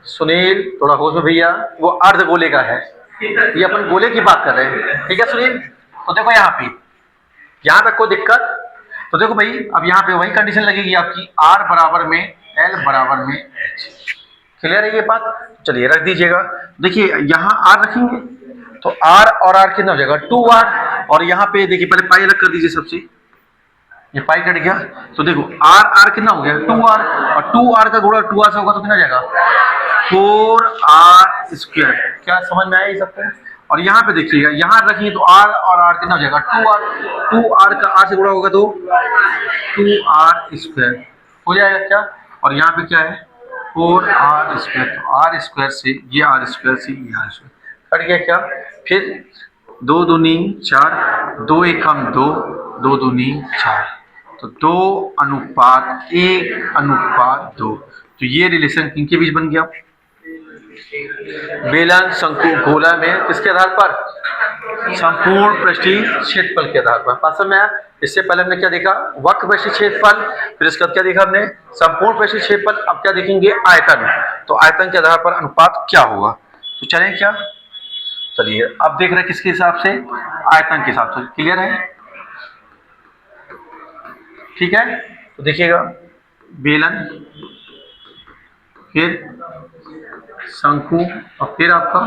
सुनील थोड़ा होश में भैया, वो अर्ध गोले का है, ये अपन गोले की बात कर रहे हैं, ठीक है सुनील। तो देखो यहाँ पे कोई दिक्कत, तो देखो भाई अब यहाँ पे वही कंडीशन लगेगी आपकी, आर बराबर में एल बराबर में एच। क्लियर है ये बात? चलिए रख दीजिएगा। देखिए यहाँ आर रखेंगे तो आर और आर कितना हो जाएगा 2r, और यहाँ पे देखिए पहले पाई अलग कर दीजिए सबसे, ये पाई कट गया, तो देखो आर आर कितना हो गया 2r, और 2r का गुणा 2r से होगा तो कितना जाएगा 4r स्क्वायर। क्या समझ में आया ये सबको? और यहाँ पे देखिएगा यहाँ रखिए तो r और r कितना हो जाएगा 2r का r से गुणा होगा तो 2r स्क्वायर हो जाएगा क्या, और यहाँ पे क्या है 4r स्क्वायर, तो r स्क्वायर से ये r स्क्वायर से ये r स्क्वायर कट गया क्या। फिर 2 दूनी 4, 2 एकम 2, 2 दूनी 4, तो 2 अनुपात 1 अनुपात 2, तो ये रिलेशन किनके बीच बन गया, बेलन शंकु गोला में किसके आधार पर, संपूर्ण पृष्ठीय क्षेत्रफल के आधार पर। पास में आया? इससे पहले हमने क्या देखा, वक्र पृष्ठीय क्षेत्रफल, फिर इसके बाद क्या देखा हमने, संपूर्ण पृष्ठीय क्षेत्रफल। अब क्या देखेंगे, आयतन, तो आयतन के आधार पर अनुपात क्या होगा। तो चलें क्या, चलिए अब देख रहे हैं किसके हिसाब से, आयतन के हिसाब से। क्लियर है? ठीक है, तो देखिएगा बेलन, फिर शंकु, और फिर आपका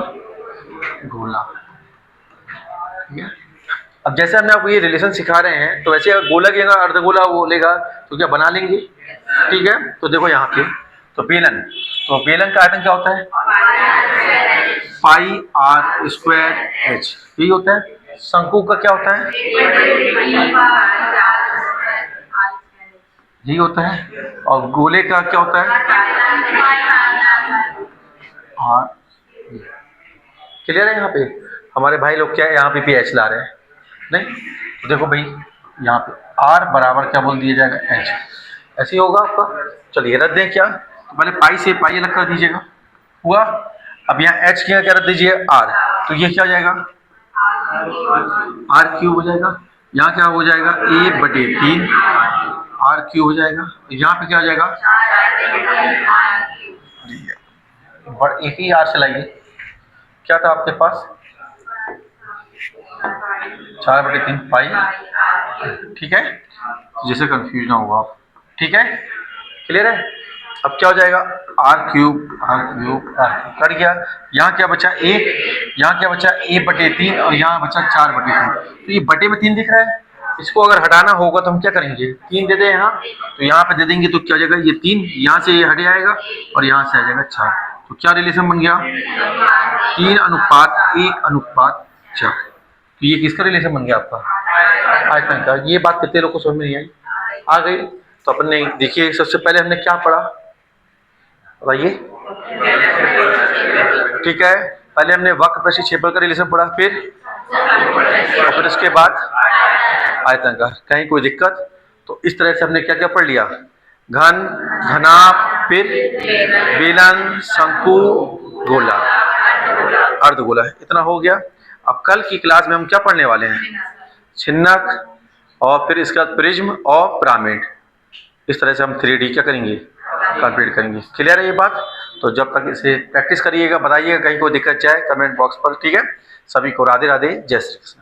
गोला। ठीक है, अब जैसे हमने आपको ये रिलेशन सिखा रहे हैं, तो वैसे अगर गोला लेगा अर्धगोला वो लेगा तो क्या बना लेंगे। ठीक है, तो देखो यहाँ पे तो बेलन, तो बेलन का आयतन क्या होता है पाई आर स्क्वायर एच, यही होता है। शंकु का क्या होता है, यही होता है। और गोले का क्या होता है, आर। क्लियर है? यहाँ पे हमारे भाई लोग क्या है, यहाँ पे एच ला रहे हैं, नहीं तो देखो भाई यहाँ पे आर बराबर क्या बोल दिया जाएगा एच, ऐसे ही होगा आपका। चलिए रख दें क्या, तो पहले पाई से पाई अलग कर दीजिएगा, हुआ। अब यहाँ एच क्या रख दीजिए आर, तो ये क्या हो जाएगा आर क्यूब हो जाएगा। यहाँ क्या हो जाएगा a/3 आर क्यूब हो जाएगा। यहाँ पे क्या हो जाएगा, बट एक ही आर से लाइए, क्या था आपके पास 4/3 पाई। ठीक है, जैसे कंफ्यूज ना होगा आप। ठीक है, क्लियर है? अब क्या हो जाएगा आर क्यूब कट गया। यहाँ क्या बचा a, यहाँ क्या बचा a/3, और यहाँ बचा 4/3। तो ये बटे में 3 दिख रहा है, इसको अगर हटाना होगा तो हम क्या करेंगे, 3 दे दें यहाँ, तो यहाँ पे दे देंगे तो क्या हो जाएगा, ये 3 यहाँ से ये हट जाएगा और यहाँ से आ जाएगा 4। तो क्या रिलेशन बन गया 3:1:4। तो ये किसका रिलेशन बन गया आपका, आयतन का। ये बात कितने लोग को समझ में नहीं आई, आ गई? तो अपन ने देखिए सबसे पहले हमने क्या पढ़ा बताइए। ठीक है, पहले हमने वक्र पृष्ठीय क्षेत्रफल का रिलेशन पढ़ा, फिर उसके बाद आयतन का। कहीं कोई दिक्कत? तो इस तरह से हमने क्या क्या पढ़ लिया, घन, घनाभ, फिर बेलन, शंकु, गोला, अर्धगोला, इतना हो गया। अब कल की क्लास में हम क्या पढ़ने वाले हैं, छिन्नक, और फिर इसके बाद प्रिज्म और पिरामिड। इस तरह से हम 3D क्या करेंगे, कंप्लीट करेंगे। क्लियर है ये बात? तो जब तक इसे प्रैक्टिस करिएगा, बताइएगा कहीं कोई दिक्कत जाए कमेंट बॉक्स पर। ठीक है, सभी को राधे राधे, जय श्री कृष्ण।